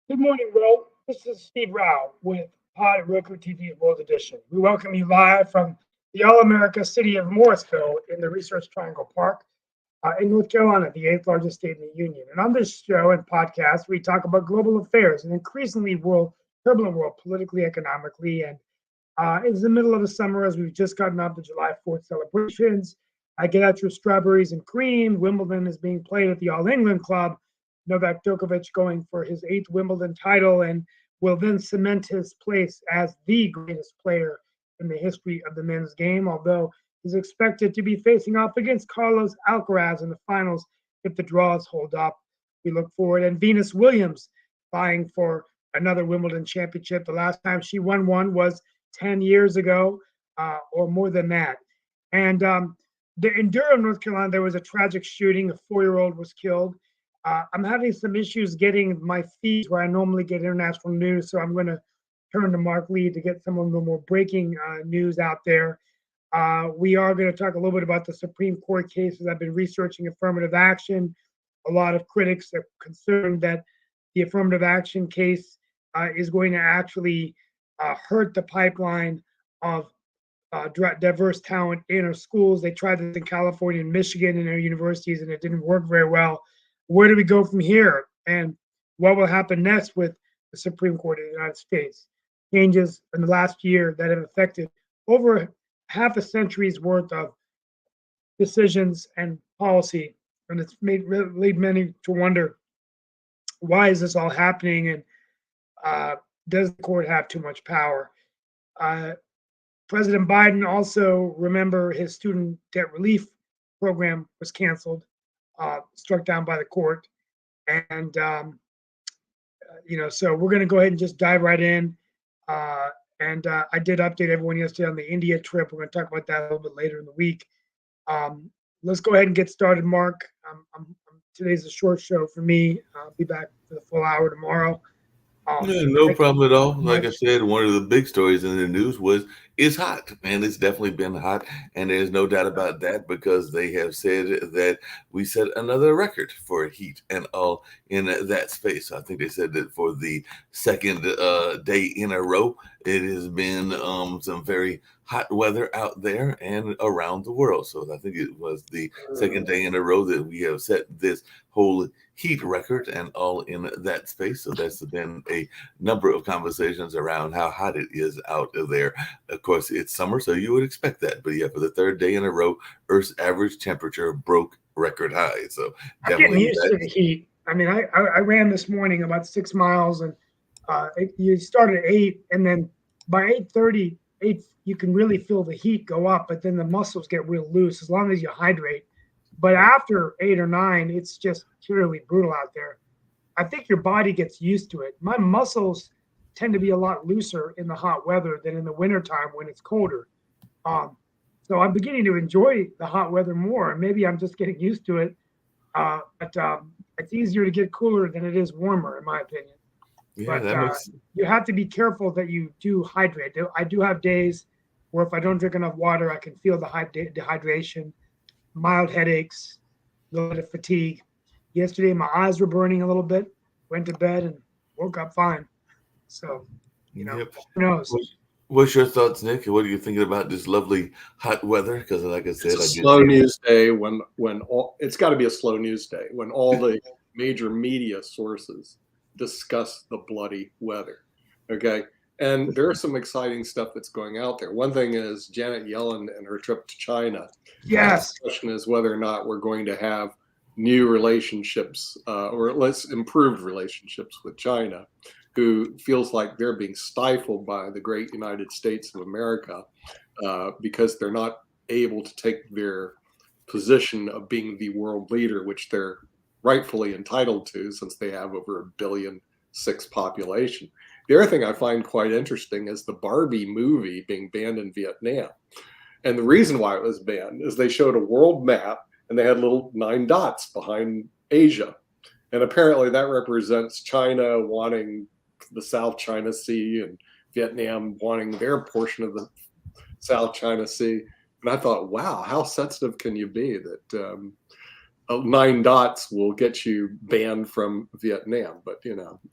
Good morning, Will. This is Steve Rao with Pod Roku TV World Edition. We welcome you live from the All America city of Morrisville in the Research Triangle Park in North Carolina, the eighth largest state in the union. And on this show and podcast, we talk about global affairs and increasingly turbulent world politically, economically, and it's the middle of the summer as we've just gotten off the July 4th celebrations. I get out your strawberries and cream. Wimbledon is being played at the All England Club. Novak Djokovic going for his eighth Wimbledon title and will then cement his place as the greatest player in the history of the men's game, although he's expected to be facing off against Carlos Alcaraz in the finals if the draws hold up. We look forward. And Venus Williams vying for another Wimbledon championship. The last time she won one was 10 years ago or more than that. And in Durham, North Carolina, there was a tragic shooting. A 4-year-old was killed. I'm having some issues getting my feeds where I normally get international news, so I'm going to turn to Mark Lee to get some of the more breaking news out there. We are going to talk a little bit about the Supreme Court cases. I've been researching affirmative action. A lot of critics are concerned that the affirmative action case is going to actually hurt the pipeline of diverse talent in our schools. They tried this in California and Michigan in their universities, and it didn't work very well. Where do we go from here? And what will happen next with the Supreme Court of the United States? Changes in the last year that have affected over half a century's worth of decisions and policy. And it's lead many to wonder, why is this all happening? And does the court have too much power? President Biden also, remember, his student debt relief program was canceled. Struck down by the court. And, so we're going to go ahead and just dive right in. I did update everyone yesterday on the India trip. We're going to talk about that a little bit later in the week. Let's go ahead and get started, Mark. Today's a short show for me. I'll be back for the full hour tomorrow. Yeah, no problem at all. Like I said, one of the big stories in the news was it's hot, and it's definitely been hot, and there's no doubt about that because they have said that we set another record for heat and all in that space. I think they said that for the second day in a row, it has been some very hot weather out there and around the world. So I think it was the second day in a row that we have set this whole heat record and all in that space. So that's been a number of conversations around how hot it is out there. Of course, it's summer, so you would expect that. But yeah, for the third day in a row, Earth's average temperature broke record high. So I'm getting used to the heat. I mean, I ran this morning about 6 miles, and you start at 8, and then by 8:30, you can really feel the heat go up, but then the muscles get real loose as long as you hydrate. But after 8 or 9, it's just purely brutal out there. I think your body gets used to it. My muscles tend to be a lot looser in the hot weather than in the wintertime when it's colder. So I'm beginning to enjoy the hot weather more. Maybe I'm just getting used to it. But it's easier to get cooler than it is warmer, in my opinion. Yeah, but you have to be careful that you do hydrate. I do have days where if I don't drink enough water, I can feel the dehydration, mild headaches, a little bit of fatigue. Yesterday, my eyes were burning a little bit. Went to bed and woke up fine. So, who knows? What's your thoughts, Nick? What are you thinking about this lovely hot weather? Because, like I said, it's a slow news day when it's got to be a slow news day when all the major media sources discuss the bloody weather. Okay. And there's some exciting stuff that's going out there. One thing is Janet Yellen and her trip to China. Yes. The question is whether or not we're going to have new relationships or at least improved relationships with China, who feels like they're being stifled by the great United States of America because they're not able to take their position of being the world leader, which they're rightfully entitled to since they have over 1.6 billion population. The other thing I find quite interesting is the Barbie movie being banned in Vietnam. And the reason why it was banned is they showed a world map and they had little 9 dots behind Asia. And apparently that represents China wanting the South China Sea and Vietnam wanting their portion of the South China Sea. And I thought, wow, how sensitive can you be that 9 dots will get you banned from Vietnam, but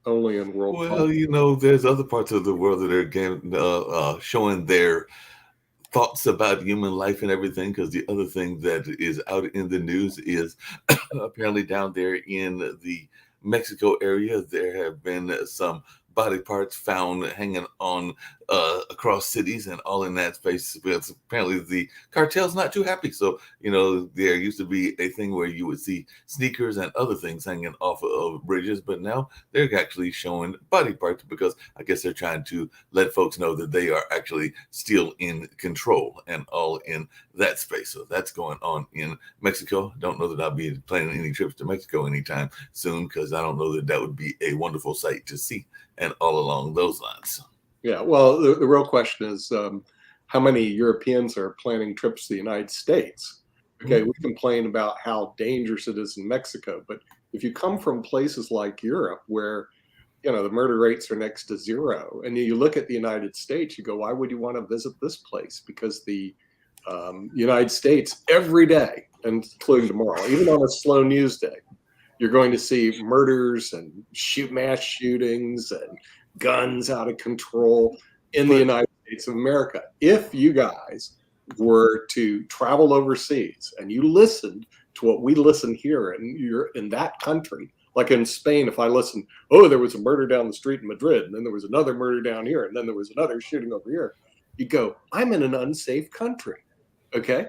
only in world. Well, there's other parts of the world that are showing their thoughts about human life and everything. Because the other thing that is out in the news is apparently down there in the Mexico area, there have been some body parts found hanging on across cities and all in that space. Because apparently the cartel's not too happy. So, there used to be a thing where you would see sneakers and other things hanging off of bridges, but now they're actually showing body parts because I guess they're trying to let folks know that they are actually still in control and all in that space. So that's going on in Mexico. Don't know that I'll be planning any trips to Mexico anytime soon because I don't know that that would be a wonderful sight to see and all along those lines. Yeah, well, the real question is how many Europeans are planning trips to the United States? Okay, we complain about how dangerous it is in Mexico, but if you come from places like Europe where the murder rates are next to zero, and you look at the United States, you go, why would you want to visit this place? Because the United States every day, including tomorrow, even on a slow news day, you're going to see murders and mass shootings and guns out of control in the United States of America. If you guys were to travel overseas and you listened to what we listen here and you're in that country, like in Spain, if I listen, there was a murder down the street in Madrid, and then there was another murder down here, and then there was another shooting over here, you go, I'm in an unsafe country. Okay?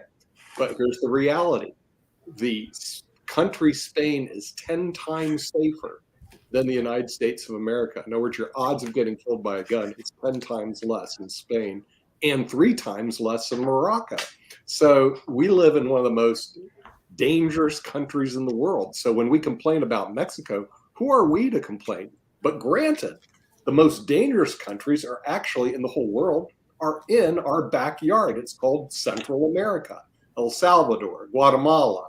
But here's the reality. The country Spain is 10 times safer than the United States of America. In other words, your odds of getting killed by a gun is 10 times less in Spain and 3 times less in Morocco. So we live in one of the most dangerous countries in the world. So when we complain about Mexico, who are we to complain? But granted, the most dangerous countries are actually in the whole world are in our backyard. It's called Central America, El Salvador, Guatemala,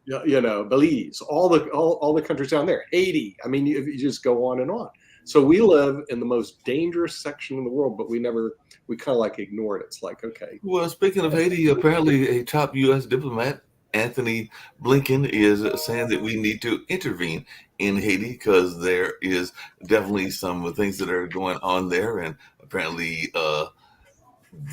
Belize, all the countries down there, Haiti. I mean, you just go on and on. So we live in the most dangerous section in the world, but we kind of like ignore it. It's like, okay. Well, speaking of Haiti, apparently a top U.S. diplomat, Anthony Blinken, is saying that we need to intervene in Haiti because there is definitely some things that are going on there. And apparently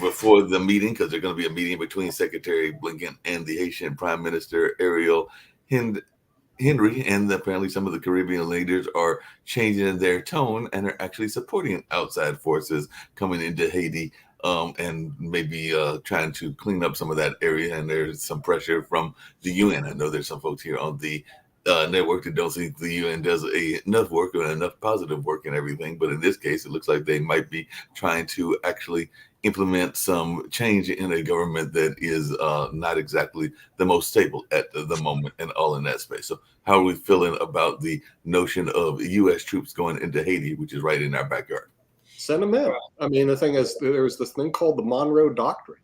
before the meeting, because there's going to be a meeting between Secretary Blinken and the Haitian Prime Minister Ariel Henry, and apparently some of the Caribbean leaders are changing their tone and are actually supporting outside forces coming into Haiti and maybe trying to clean up some of that area. And there's some pressure from the UN. I know there's some folks here on the network that don't think the UN does enough work or enough positive work and everything. But in this case, it looks like they might be trying to actually implement some change in a government that is not exactly the most stable at the moment and all in that space. So how are we feeling about the notion of U.S. troops going into Haiti, which is right in our backyard? Send them in. I mean, the thing is, there was this thing called the Monroe Doctrine.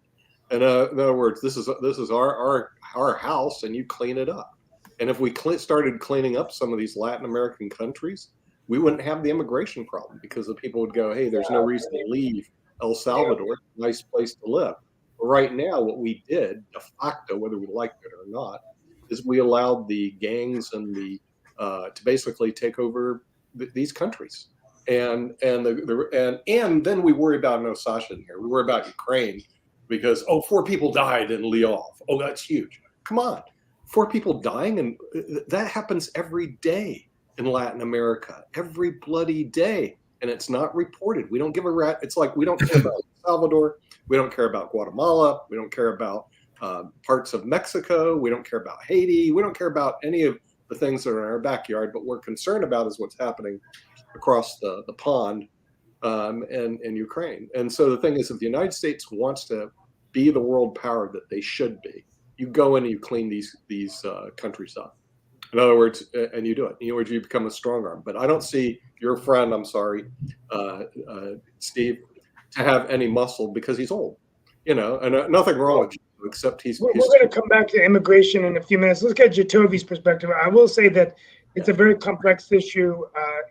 And in other words, this is our house, and you clean it up. And if we started cleaning up some of these Latin American countries, we wouldn't have the immigration problem because the people would go, hey, there's no reason to leave El Salvador, nice place to live. But right now, what we did, de facto, whether we liked it or not, is we allowed the gangs and to basically take over these countries. And then we worry about no Sasha in here. We worry about Ukraine because 4 people died in Lyon. Oh, that's huge. Come on. 4 people dying, and that happens every day in Latin America, every bloody day, and it's not reported. We don't give a rat. It's like we don't care about El Salvador, we don't care about Guatemala, we don't care about parts of Mexico, we don't care about Haiti, we don't care about any of the things that are in our backyard. But we're concerned about is what's happening across the pond and Ukraine. And so the thing is, if the United States wants to be the world power that they should be, You go in and you clean these countries up. In other words, and you do it. In other words, you become a strong arm. But I don't see your friend, I'm sorry, Steve, to have any muscle because he's old. And nothing wrong with you, except We're going to come back to immigration in a few minutes. Let's get Jatovi's perspective. I will say that it's a very complex issue,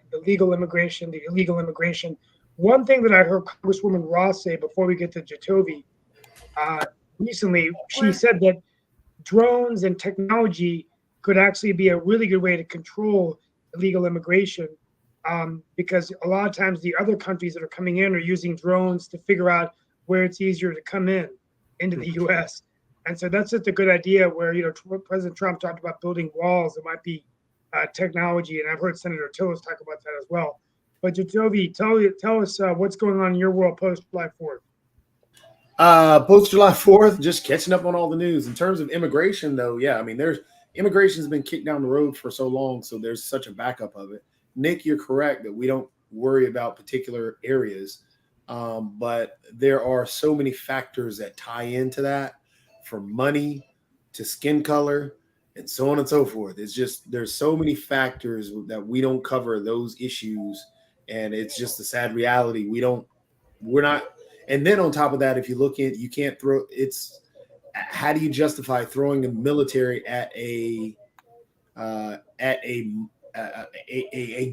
the legal immigration, the illegal immigration. One thing that I heard Congresswoman Ross say before we get to Jatovi recently, she said that drones and technology could actually be a really good way to control illegal immigration, because a lot of times the other countries that are coming in are using drones to figure out where it's easier to come into the U.S. And so that's just a good idea where, President Trump talked about building walls. It might be technology, and I've heard Senator Tillis talk about that as well. But Jatovi, tell us what's going on in your world post July 4th. Post July 4th, just catching up on all the news. In terms of immigration, though, yeah, I mean, immigration has been kicked down the road for so long, so there's such a backup of it. Nick, you're correct that we don't worry about particular areas, but there are so many factors that tie into that, from money to skin color and so on and so forth. It's just there's so many factors that we don't cover those issues, and it's just a sad reality. We're not. And then on top of that, if you look at, you can't throw. It's how do you justify throwing a military at a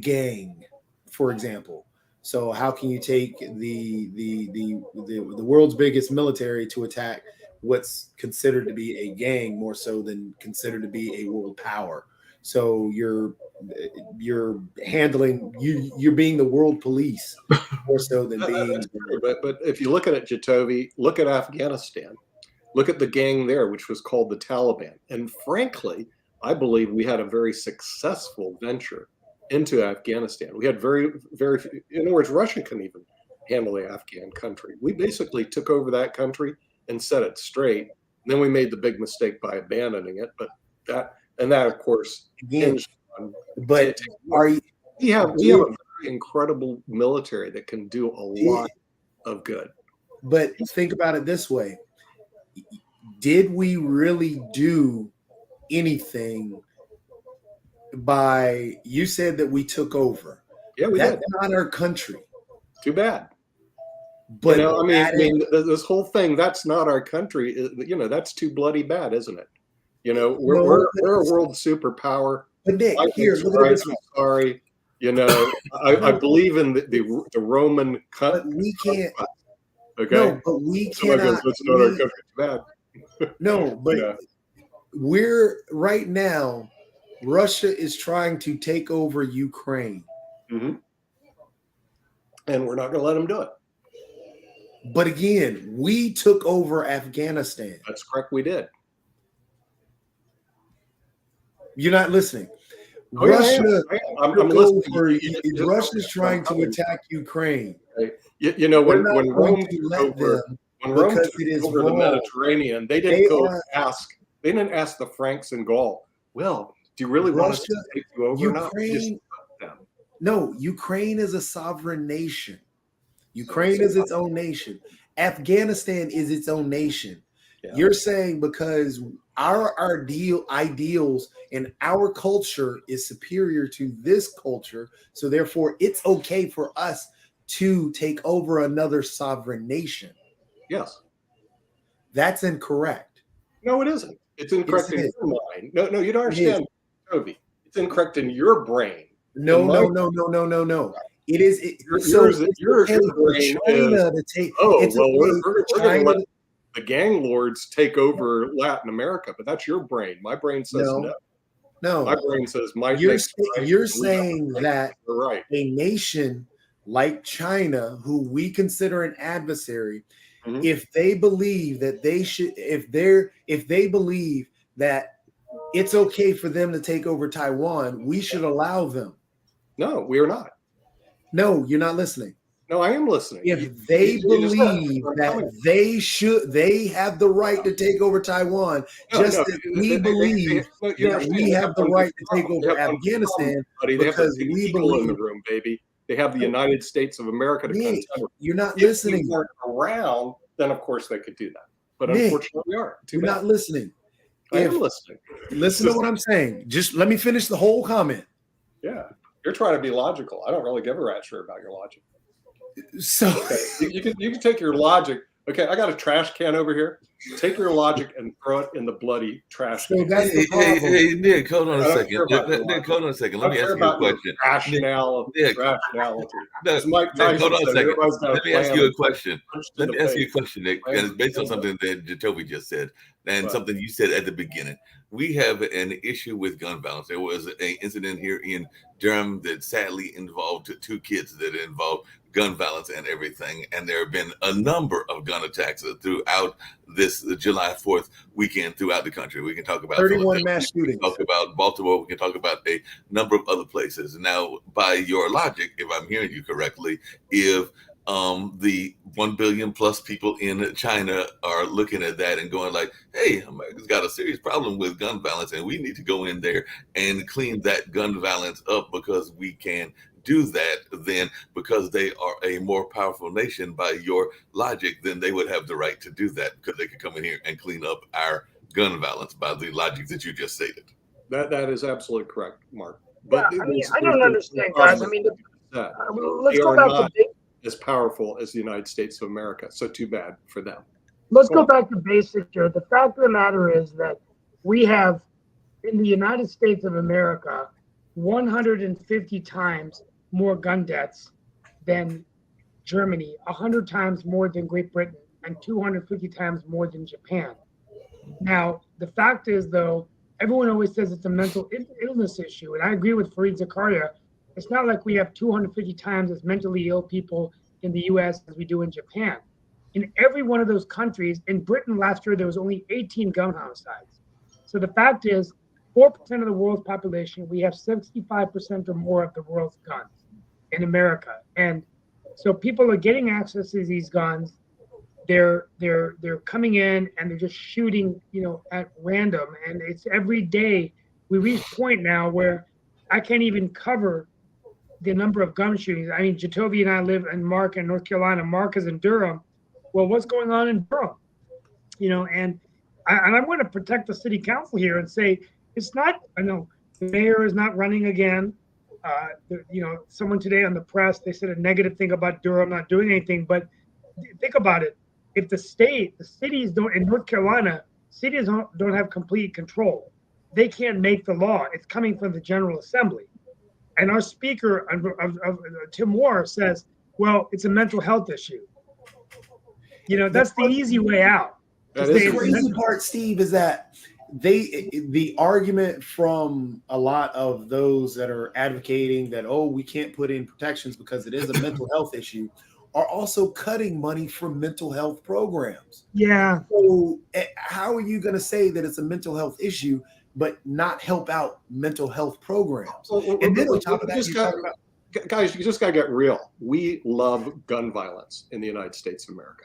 gang, for example? So how can you take the world's biggest military to attack what's considered to be a gang more so than considered to be a world power? So you're handling you're being the world police more so than being. But if you look at it, Jatovi, look at Afghanistan. Look at the gang there, which was called the Taliban. And frankly, I believe we had a very successful venture into Afghanistan. We had very, very, in other words, Russia couldn't even handle the Afghan country. We basically took over that country and set it straight. And then we made the big mistake by abandoning it. But that, of course, again, but we have a very incredible military that can do a lot of good. But think about it this way. Did we really do anything by, you said that we took over. Yeah, we That's did. not our country. Too bad. But this whole thing, that's not our country. That's too bloody bad, isn't it? We're a world superpower. But Nick, here, look at this one. Sorry, I believe in the Roman country. But we can't. Okay. No, but we cannot. That's not our country. Too bad. No, but we're right now. Russia is trying to take over Ukraine, and we're not going to let them do it. But again, we took over Afghanistan. That's correct. We did. You're not listening. Oh, Russia, I'm listening. Russia's trying to attack Ukraine. When Rome took over the Mediterranean, they didn't ask the Franks and Gaul, well, do you really want us to take you over? Ukraine, no, Ukraine is a sovereign nation. Ukraine is its own nation. Afghanistan is its own nation. Yeah. You're saying because our ideals and our culture is superior to this culture, so therefore it's okay for us to take over another sovereign nation. Yes. That's incorrect. No, it isn't. It's incorrect in your mind. No, you don't understand, Toby. It's incorrect in your brain. No. It is. Your brain China to take. We're going to let the gang lords take over Latin America, but that's your brain. My brain says no. No. My brain says You're saying that right. A nation like China, who we consider an adversary, if they believe that they should, if they believe that it's okay for them to take over Taiwan, we should allow them. No, we are not. No, you're not listening. No, I am listening. If they believe that they have the right to take over Taiwan, as we believe that we have the right to take over Afghanistan, because we believe in the room, baby. They have the United States of America to contend with. You're not listening. If we weren't around, then of course they could do that. But unfortunately, we are. You're not listening. I am listening. Listen to what I'm saying. Just let me finish the whole comment. Yeah. You're trying to be logical. I don't really give a rat shit about your logic. So Okay. You can take your logic. Okay, I got a trash can over here. Take your logic and throw it in the bloody trash can. that's the problem. Hey, Nick, hold on a I don't second. care about your Nick, hold on a second. I Let me don't ask care you a about your question. rationality. Nick, Rationality. No, As Mike Nick, Tyson hold on a said, second. everybody's got Let me ask plan you a and question. punched in Let the me ask you a face. question, Nick, and it's based on something that Jacoby just said and Right. something you said at the beginning. We have an issue with gun violence. There was an incident here in Durham that sadly involved 2 kids that involved gun violence and everything. And there have been a number of gun attacks throughout this July 4th weekend throughout the country. We can talk about 31 mass we can shootings. talk about Baltimore. We can talk about a number of other places. Now, by your logic, if I'm hearing you correctly, if the 1 billion plus people in China are looking at that and going like, hey, America's got a serious problem with gun violence and we need to go in there and clean that gun violence up because we can do that, then because they are a more powerful nation by your logic, then they would have the right to do that because they could come in here and clean up our gun violence by the logic that you just stated. That is absolutely correct, Mark. Yeah, But I mean, I don't understand, guys. I mean, let's they go are back to not as powerful as the United States of America. So too bad for them. let's go back to basics here. The fact of the matter is that we have in the United States of America 150 times more gun deaths than Germany, 100 times more than Great Britain, and 250 times more than Japan. Now, the fact is, though, everyone always says it's a mental illness issue, and I agree with Fareed Zakaria. It's not like we have 250 times as mentally ill people in the U.S. as we do in Japan. In every one of those countries, in Britain last year, there was only 18 gun homicides. So the fact is, 4% of the world's population, we have 65% or more of the world's guns in America. And so people are getting access to these guns. They're coming in and they're just shooting, at random. And it's every day. We reach a point now where I can't even cover the number of gun shootings. I mean, Jacoby and I live in Mark in North Carolina. Mark is in Durham. Well, what's going on in Durham? And I'm going to protect the city council here and say it's not. I know the mayor is not running again. Someone today on the press, they said a negative thing about Durham not doing anything. But think about it. If the cities don't, in North Carolina, cities don't have complete control. They can't make the law. It's coming from the General Assembly. And our speaker, Tim Moore, says, well, it's a mental health issue. That's the easy way out. The crazy part, Steve, is that the argument from a lot of those that are advocating that, we can't put in protections because it is a mental health issue, are also cutting money from mental health programs. Yeah. So how are you going to say that it's a mental health issue but not help out mental health programs? And then on top of that, guys, you just got to get real. We love gun violence in the United States of America.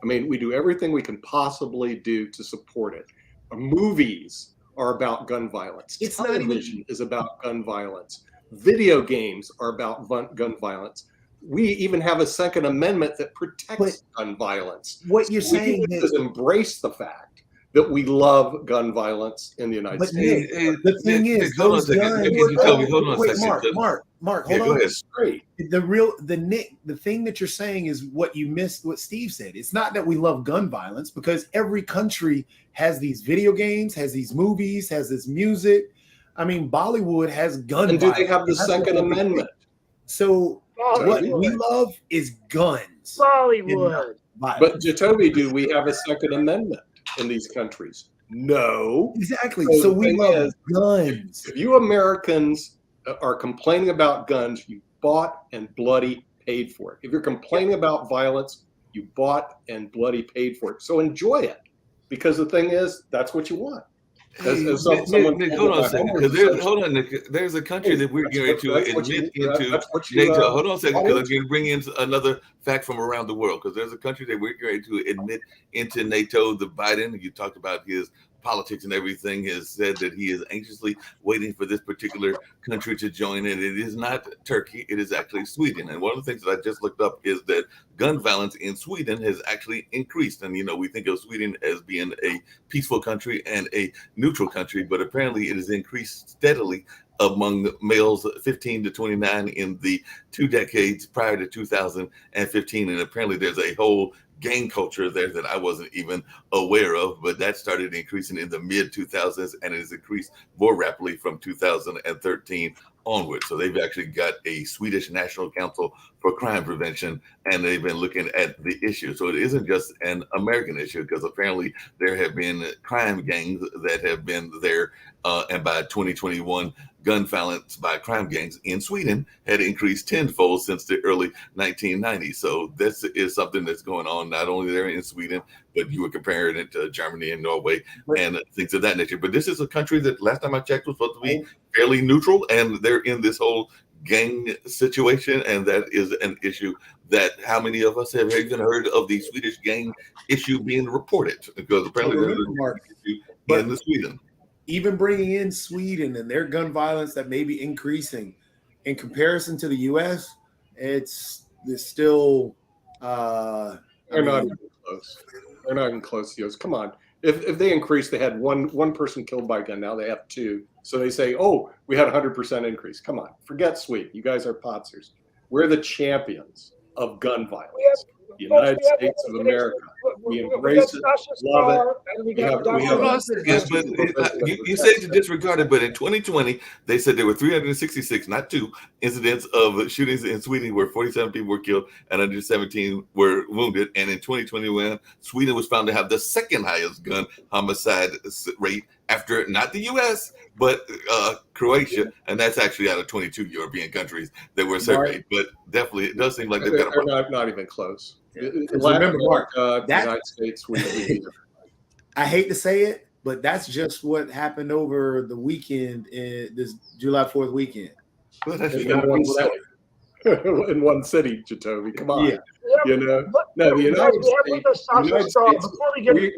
I mean, we do everything we can possibly do to support it. Movies are about gun violence. Television is about gun violence. Video games are about gun violence. We even have a Second Amendment that protects gun violence. What you're saying is embrace the fact that we love gun violence in the United States. The thing is, those guns. Mark, hold on. Straight. The thing that you're saying is what you missed. What Steve said. It's not that we love gun violence because every country has these video games, has these movies, has this music. I mean, Bollywood has gun. And do they have the Second Amendment? So what we love is guns. Bollywood. But Jacoby, do we have a Second Amendment in these countries? No. Exactly. So we love guns. If you Americans are complaining about guns, you bought and bloody paid for it. If you're complaining about violence, you bought and bloody paid for it. So enjoy it. Because the thing is, that's what you want. Nick, hold on a second. Nick. There's a country that we're going to admit into NATO. Hold on a second, because I'm going to bring in another fact from around the world. Because there's a country that we're going to admit into NATO. The Biden, you talked about his politics and everything, has said that he is anxiously waiting for this particular country to join it. It is not Turkey, it is actually Sweden. And one of the things that I just looked up is that gun violence in Sweden has actually increased. And, we think of Sweden as being a peaceful country and a neutral country, but apparently it has increased steadily among males 15 to 29 in the 2 decades prior to 2015. And apparently there's a whole gang culture there that I wasn't even aware of, but that started increasing in the mid 2000s and it has increased more rapidly from 2013 onward. So they've actually got a Swedish National Council for Crime Prevention, and they've been looking at the issue. So it isn't just an American issue, because apparently there have been crime gangs that have been there, and by 2021, gun violence by crime gangs in Sweden had increased tenfold since the early 1990s. So this is something that's going on not only there in Sweden, but you were comparing it to Germany and Norway and things of that nature. But this is a country that last time I checked was supposed to be fairly neutral, and they're in this whole gang situation, and that is an issue that how many of us have even heard of the Swedish gang issue being reported? Because apparently there's an issue in Sweden. Even bringing in Sweden and their gun violence that may be increasing in comparison to the U.S., it's still. They're not even close. They're not even close to us. Come on. If they increased, they had one person killed by a gun. Now they have 2. So they say, oh, we had 100% increase. Come on. Forget Sweden. You guys are potsers. We're the champions of gun violence. The United States of America. We embrace it, love it. Yes, but you say to disregard it, but in 2020, they said there were 366, not 2, incidents of shootings in Sweden where 47 people were killed and 117 were wounded. And in 2021, Sweden was found to have the second highest gun homicide rate after not the U.S., but Croatia, and that's actually out of 22 European countries that were surveyed. But definitely, it does seem like they've got a not even close. Yeah. Remember, Mark, the United States. I hate to say it, but that's just what happened over the weekend, this July 4th weekend. Well, in one city, Jacoby. Come on. Yeah. No, the United States,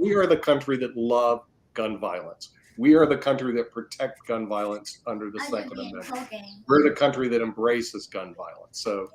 we are the country that love gun violence. We are the country that protect gun violence under the Second Amendment. We're the country that embraces gun violence. So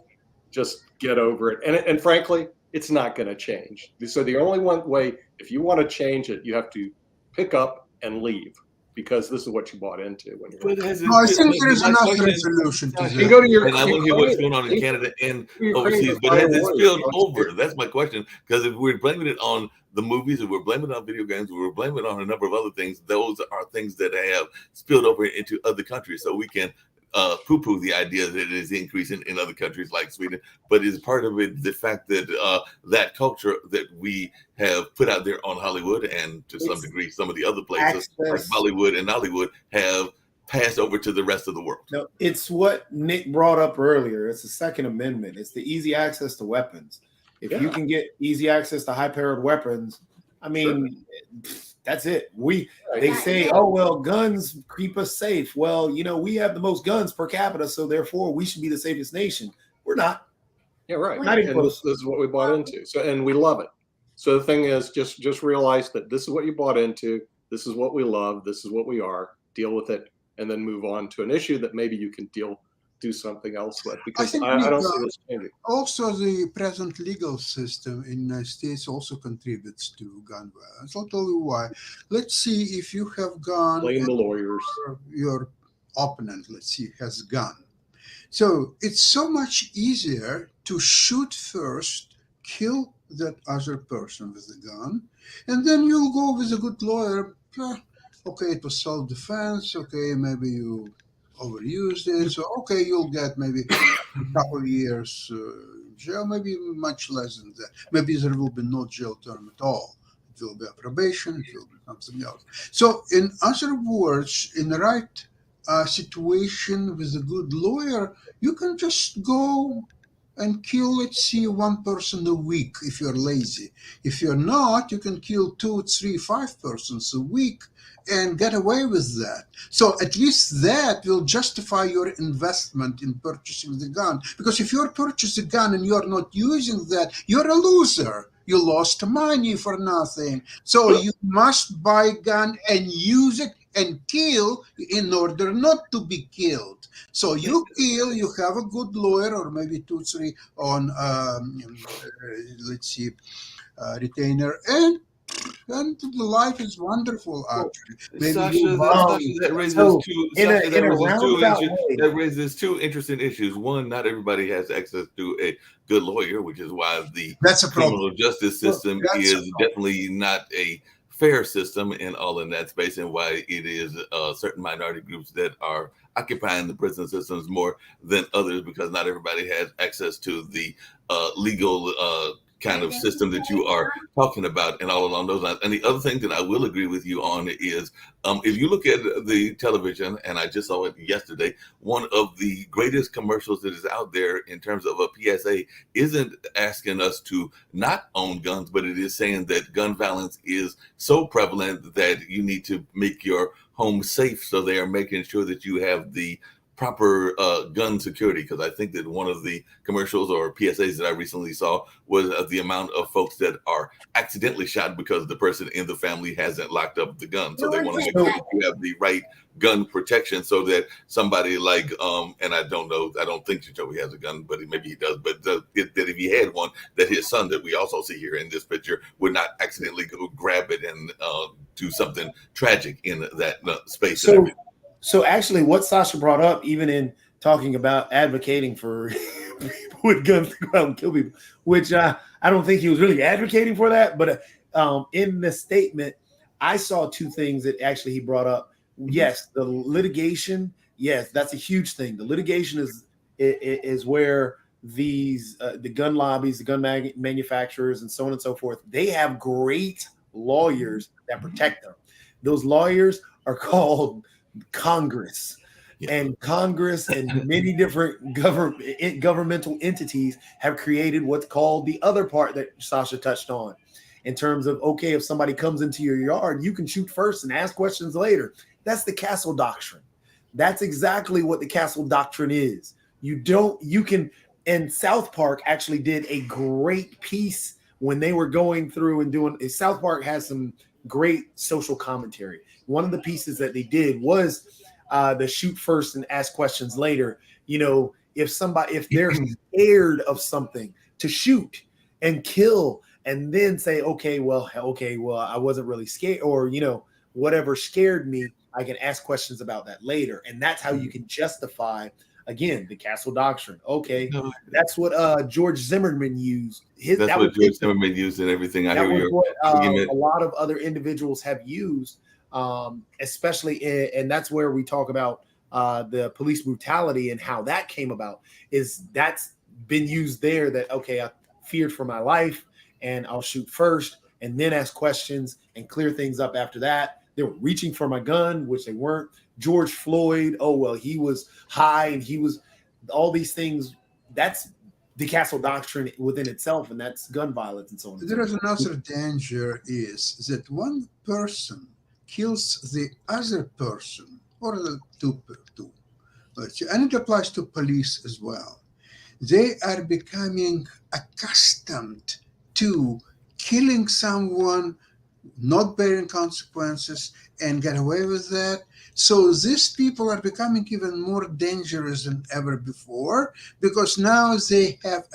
just get over it. And frankly, it's not going to change. So the only one way, if you want to change it, you have to pick up and leave, because this is what you bought into. When I think there is enough resolution to that. And I want to hear what's going on in Canada and overseas, but has it spilled over? That's my question. Because if we're blaming it on the movies, if we're blaming it on video games, if we're blaming it on a number of other things, those are things that have spilled over into other countries. So we can poo-poo the idea that it is increasing in other countries like Sweden, but is part of it the fact that that culture that we have put out there on Hollywood, and to some degree some of the other places like Bollywood and Hollywood, have passed over to the rest of the world? No, it's what Nick brought up earlier. It's the Second Amendment. It's the easy access to weapons. If you can get easy access to high-powered weapons, I mean, that's it. They say, oh, well, guns keep us safe. Well, we have the most guns per capita, so therefore we should be the safest nation. We're not. Yeah, right. Not even close. This is what we bought into. So, and we love it. So the thing is, just realize that this is what you bought into. This is what we love. This is what we are. Deal with it, and then move on to an issue that maybe you can do something else with, because I don't see this changing. Also, the present legal system in the United States also contributes to gun violence. I'll tell you why. Let's see, if you have gun, blame the lawyers. Your opponent, let's see, has a gun. So it's so much easier to shoot first, kill that other person with a gun, and then you'll go with a good lawyer. Okay, it was self-defense. Okay, maybe you overused it, so okay, you'll get maybe a couple of years jail, maybe much less than that. Maybe there will be no jail term at all. It will be a probation, it will be something else. So in other words, in the right situation with a good lawyer, you can just go and kill, let's see, 1 person a week if you're lazy. If you're not, you can kill 2, 3, 5 persons a week and get away with that. So at least that will justify your investment in purchasing the gun. Because if you're purchasing a gun and you're not using that, you're a loser. you lost money for nothing. So you must buy a gun and use it and kill in order not to be killed. So you kill, you have a good lawyer or maybe 2, 3 on, let's see, retainer, and the life is wonderful. Actually, maybe you Sasha, buy. that raises So two. in a Sasha, that raises two roundabout issues. way, That raises two interesting issues. One, not everybody has access to a good lawyer, which is why the That's a problem. criminal justice Well, system that's a is problem. definitely not a fair system in all in that space, and why it is certain minority groups that are occupying the prison systems more than others, because not everybody has access to the legal kind of system that you are talking about, and all along those lines. And the other thing that I will agree with you on is if you look at the television, and I just saw it yesterday, one of the greatest commercials that is out there in terms of a PSA isn't asking us to not own guns, but it is saying that gun violence is so prevalent that you need to make your home safe. So they are making sure that you have the proper gun security, because I think that one of the commercials or PSAs that I recently saw was the amount of folks that are accidentally shot because the person in the family hasn't locked up the gun. So they want to make sure that you have the right gun protection, so that somebody like and I don't think Joey has a gun, but maybe he does, but that if he had one, that his son, that we also see here in this picture, would not accidentally go grab it and do something tragic in that space. So actually, what Sasha brought up, even in talking about advocating for people with guns to go out and kill people, which I don't think he was really advocating for that, but in the statement, I saw two things that actually he brought up. Yes, the litigation. Yes, that's a huge thing. The litigation is where these the gun lobbies, the gun manufacturers, and so on and so forth. They have great lawyers that protect them. Those lawyers are called Congress. And Congress and many different governmental entities have created what's called the other part that Sasha touched on, in terms of, okay, if somebody comes into your yard, you can shoot first and ask questions later. That's the Castle Doctrine. That's exactly what the Castle Doctrine is. And South Park actually did a great piece when they were going through and doing. South Park has some great social commentary. One of the pieces that they did was the shoot first and ask questions later. You know, if they're scared of something, to shoot and kill and then say, okay, well, I wasn't really scared, or, you know, whatever scared me, I can ask questions about that later. And that's how you can justify, again, the Castle Doctrine. Okay, that's what George Zimmerman used. That's what George Zimmerman used and everything. I hear you. A lot of other individuals have used, especially and that's where we talk about the police brutality and how that came about. That's been used there, that, okay, I feared for my life and I'll shoot first and then ask questions and clear things up after that. They were reaching for my gun, which they weren't. George Floyd, oh, well, he was high and he was all these things. That's the Castle Doctrine within itself, and that's gun violence and so on. There is another danger, is that one person kills the other person, or the two, and it applies to police as well. They are becoming accustomed to killing someone, not bearing consequences, and get away with that. So these people are becoming even more dangerous than ever before, because now they have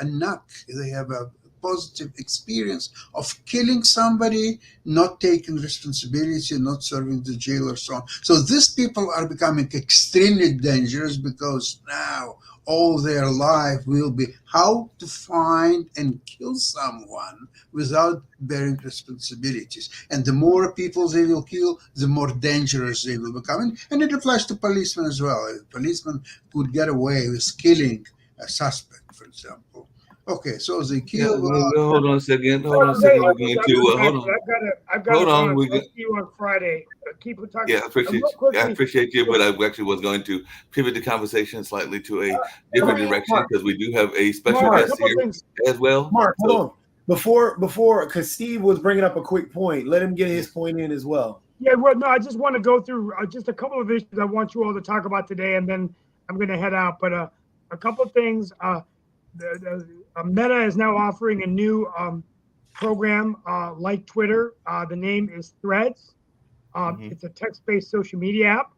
a positive experience of killing somebody, not taking responsibility, not serving the jail or so on. So these people are becoming extremely dangerous, because now all their life will be how to find and kill someone without bearing responsibilities. And the more people they will kill, the more dangerous they will become. And it applies to policemen as well. A policeman could get away with killing a suspect, for example. Okay, so they kill. Hold on a second. Hold on a second. We're going to hold on. I've got Hold on. We'll see you on Friday. Keep talking. Yeah, I appreciate you, but I actually was going to pivot the conversation slightly to a different direction, because we do have a special guest here as well. Mark, hold on. Before, because Steve was bringing up a quick point. Let him get his point in as well. Yeah, well, no, I just want to go through just a couple of issues I want you all to talk about today, and then I'm going to head out. But a couple of things. Meta is now offering a new program like Twitter. The name is Threads. It's a text-based social media app.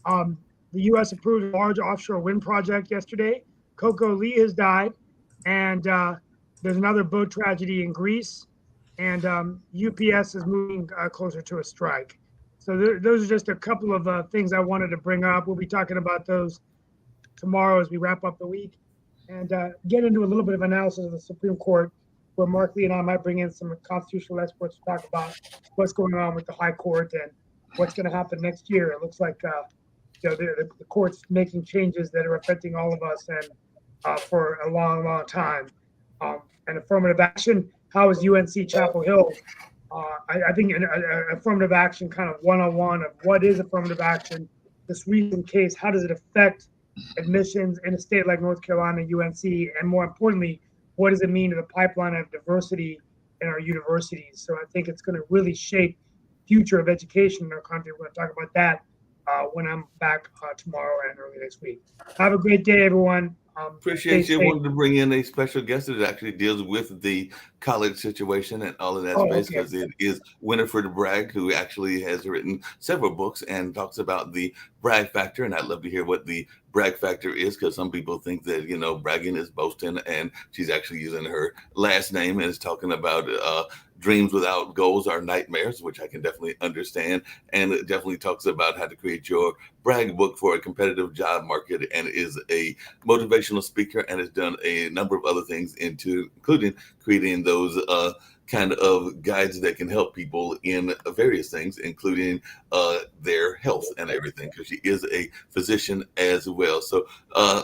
The U.S. approved a large offshore wind project yesterday. Coco Lee has died, and there's another boat tragedy in Greece, and UPS is moving closer to a strike. So those are just a couple of things I wanted to bring up. We'll be talking about those tomorrow as we wrap up the week, and get into a little bit of analysis of the Supreme Court, where Mark Lee and I might bring in some constitutional experts to talk about what's going on with the High Court and what's going to happen next year. It looks like the court's making changes that are affecting all of us and for a long, long time. And affirmative action, how is UNC Chapel Hill? I think an affirmative action kind of one-on-one of what is affirmative action, this recent case, how does it affect admissions in a state like North Carolina, UNC, and more importantly, what does it mean to the pipeline of diversity in our universities? So I think it's going to really shape future of education in our country. We're going to talk about that when I'm back tomorrow and early next week. Have a great day, everyone. Appreciate you wanted to bring in a special guest that actually deals with the college situation and all of that space, because it is Winifred Bragg, who actually has written several books and talks about the brag factor. And I'd love to hear what the brag factor is, because some people think that, bragging is boasting, and she's actually using her last name and is talking about dreams without goals are nightmares, which I can definitely understand. And it definitely talks about how to create your brag book for a competitive job market, and is a motivational speaker and has done a number of other things, including creating those kind of guides that can help people in various things, including their health and everything, because she is a physician as well. So,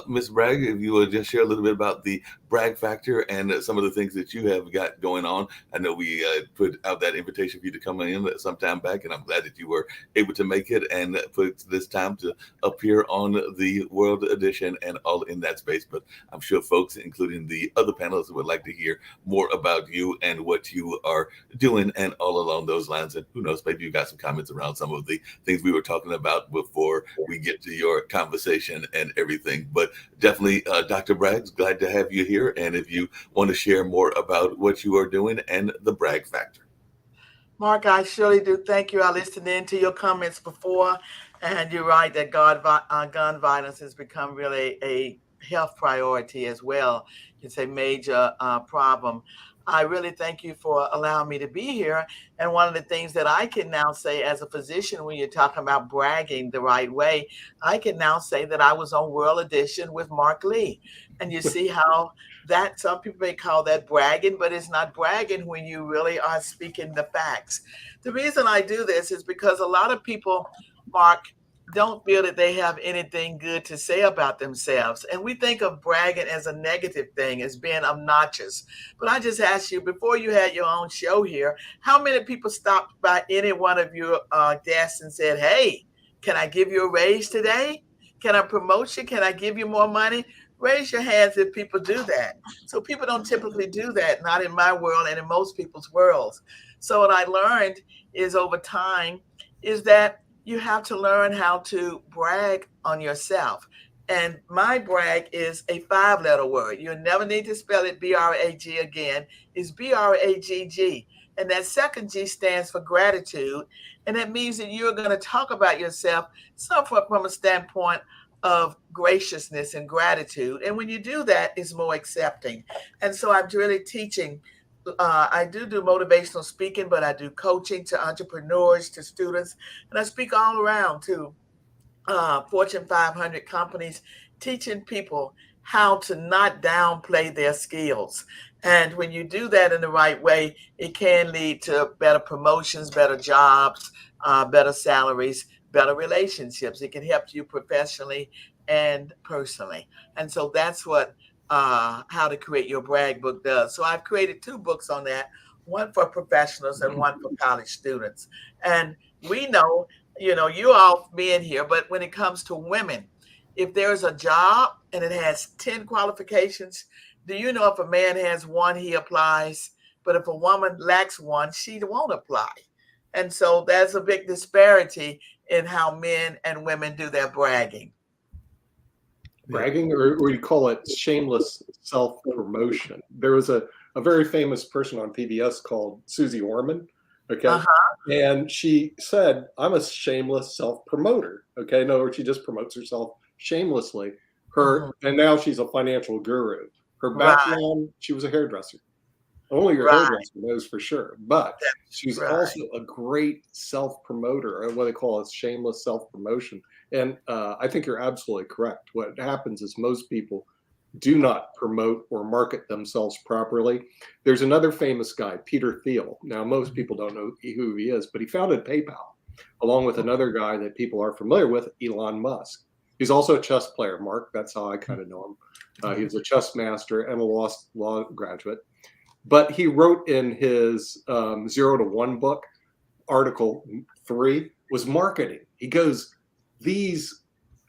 Ms. Bragg, if you would just share a little bit about the brag factor and some of the things that you have got going on. I know we put out that invitation for you to come in some time back, and I'm glad that you were able to make it and put this time to appear on the World Edition and all in that space. But I'm sure folks, including the other panelists, would like to hear more about you and what you are doing and all along those lines. And who knows, maybe you got some comments around some of the things we were talking about before we get to your conversation and everything. But definitely, Dr. Bragg, glad to have you here. And if you want to share more about what you are doing and the brag factor. Mark, I surely do. Thank you. I listened in to your comments before, and you're right that gun violence has become really a health priority as well. It's a major problem. I really thank you for allowing me to be here. And one of the things that I can now say as a physician, when you're talking about bragging the right way, I can now say that I was on World Edition with Mark Lee. And you see how that some people may call that bragging, but it's not bragging when you really are speaking the facts. The reason I do this is because a lot of people, Mark, don't feel that they have anything good to say about themselves. And we think of bragging as a negative thing, as being obnoxious. But I just asked you, before you had your own show here, how many people stopped by any one of your guests and said, hey, can I give you a raise today? Can I promote you? Can I give you more money? Raise your hands if people do that. So people don't typically do that, not in my world and in most people's worlds. So what I learned is over time is that you have to learn how to brag on yourself. And my brag is a 5-letter word. You never need to spell it B-R-A-G again. It's B-R-A-G-G. And that second G stands for gratitude. And that means that you're going to talk about yourself somewhat from a standpoint of graciousness and gratitude. And when you do that, it's more accepting. And so I'm really teaching. I do motivational speaking, but I do coaching to entrepreneurs, to students, and I speak all around to Fortune 500 companies, teaching people how to not downplay their skills. And when you do that in the right way, it can lead to better promotions, better jobs, better salaries, better relationships. It can help you professionally and personally. And so that's what How to Create Your Brag book does. So I've created 2 books on that, one for professionals and one for college students. And we know, you all being here, but when it comes to women, if there's a job and it has 10 qualifications, do you know if a man has 1, he applies, but if a woman lacks 1, she won't apply. And so there's a big disparity in how men and women do their bragging. Bragging, or you call it shameless self-promotion. There was a a very famous person on PBS called Susie Orman. Okay. Uh-huh. And she said, I'm a shameless self-promoter. Okay. No, she just promotes herself shamelessly. Mhm. And now she's a financial guru. Her Right. background, she was a hairdresser. Only your Right. hairdresser knows for sure. But she's Right. also a great self-promoter, or what they call a shameless self-promotion. And I think you're absolutely correct. What happens is most people do not promote or market themselves properly. There's another famous guy, Peter Thiel. Now, most people don't know who he is, but he founded PayPal, along with another guy that people are familiar with, Elon Musk. He's also a chess player, Mark. That's how I kind of know him. He was a chess master and a law graduate. But he wrote in his 0 to 1 book, article 3 was marketing. He goes, these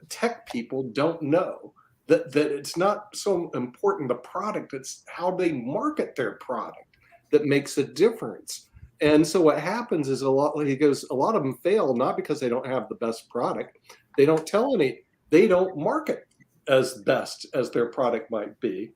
tech people don't know that it's not so important the product, it's how they market their product that makes a difference. And so what happens is he goes, a lot of them fail not because they don't have the best product. They don't market as best as their product might be.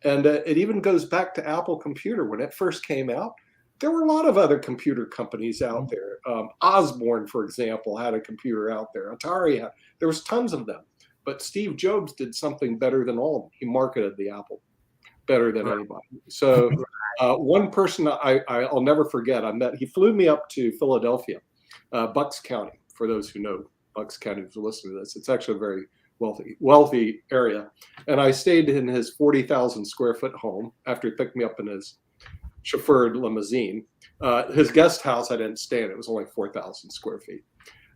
And it even goes back to Apple Computer. When it first came out, there were a lot of other computer companies out there. Osborne, for example, had a computer out there. Atari there was tons of them. But Steve Jobs did something better than all of them. He marketed the Apple better than anybody. So one person I'll never forget, he flew me up to Philadelphia, Bucks County, for those who know Bucks County who's listening to this. It's actually a very wealthy area. And I stayed in his 40,000 square foot home after he picked me up in his chauffeured limousine. His guest house I didn't stay in. It was only 4,000 square feet.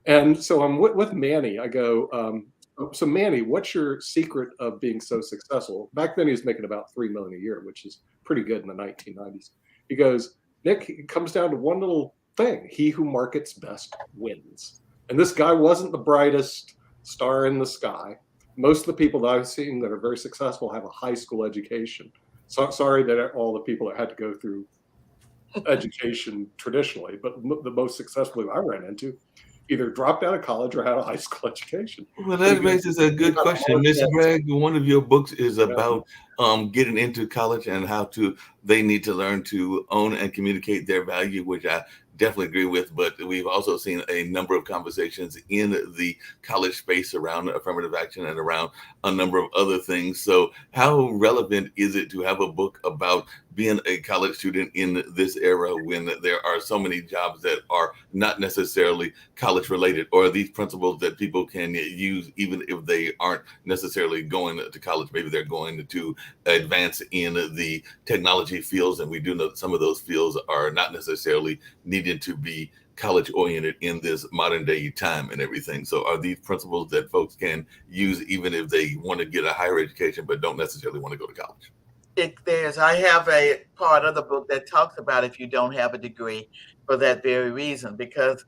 And so I'm with Manny. I go, so Manny, what's your secret of being so successful? Back then he was making about $3 million a year, which is pretty good in the 1990s. He goes, Nick, it comes down to one little thing. He who markets best wins. And this guy wasn't the brightest star in the sky. Most of the people that I've seen that are very successful have a high school education. So sorry that all the people that had to go through education traditionally, but the most successful I ran into either dropped out of college or had a high school education. Well, that raises a good question, Mr. Gregg. One of your books is about getting into college and how they need to learn to own and communicate their value, which I definitely agree with. But we've also seen a number of conversations in the college space around affirmative action and around a number of other things. So how relevant is it to have a book about being a college student in this era when there are so many jobs that are not necessarily college related, or these principles that people can use even if they aren't necessarily going to college? Maybe they're going to advance in the technology fields, and we do know that some of those fields are not necessarily needed to be college oriented in this modern day time and everything. So are these principles that folks can use even if they want to get a higher education but don't necessarily want to go to college? I have a part of the book that talks about if you don't have a degree for that very reason, because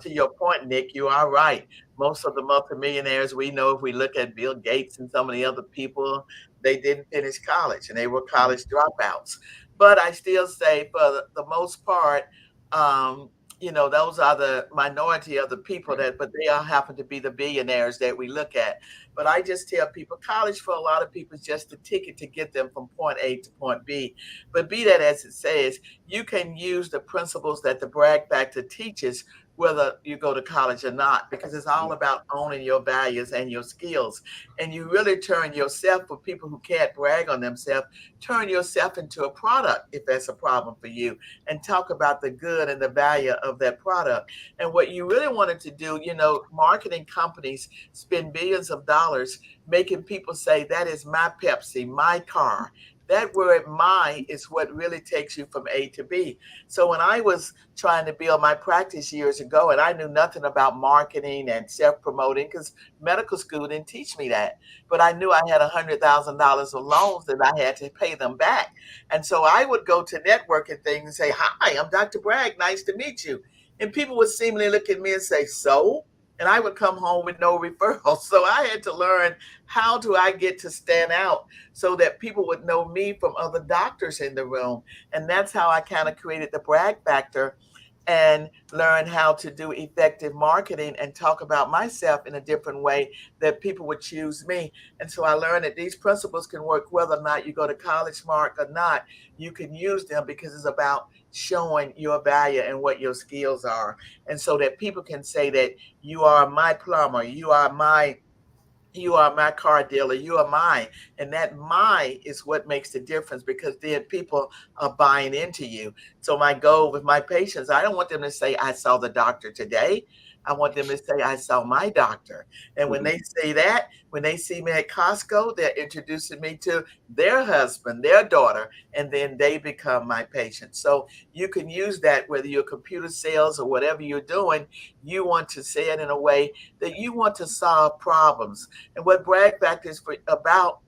to your point, Nick, you are right. Most of the multimillionaires we know, if we look at Bill Gates and some of the other people, they didn't finish college and they were college dropouts. But I still say for the most part, those are the minority of the people but they all happen to be the billionaires that we look at. But I just tell people college for a lot of people is just a ticket to get them from point A to point B. But be that as it says, you can use the principles that the brag factor teaches, whether you go to college or not, because it's all about owning your values and your skills. And you really turn yourself, for people who can't brag on themselves, turn yourself into a product if that's a problem for you, and talk about the good and the value of that product. And what you really wanted to do, marketing companies spend billions of dollars making people say, that is my Pepsi, my car. That word "my" is what really takes you from A to B. So when I was trying to build my practice years ago, and I knew nothing about marketing and self-promoting because medical school didn't teach me that, but I knew I had $100,000 of loans that I had to pay them back. And so I would go to networking things and say, "Hi, I'm Dr. Bragg. Nice to meet you." And people would seemingly look at me and say, "So?" And I would come home with no referrals. So I had to learn, how do I get to stand out so that people would know me from other doctors in the room? And that's how I kind of created the brag factor. and learn how to do effective marketing and talk about myself in a different way that people would choose me. And so I learned that these principles can work whether or not you go to college, Mark, or not. You can use them because it's about showing your value and what your skills are. And so that people can say that you are my plumber, you are my car dealer, you are mine. And that my is what makes the difference, because then people are buying into you. So my goal with my patients, I don't want them to say I saw the doctor today. I want them to say I saw my doctor. And when they say that, when they see me at Costco, they're introducing me to their husband, their daughter, and then they become my patient. So you can use that whether you're computer sales or whatever you're doing. You want to say it in a way that you want to solve problems. And what brag factor is about,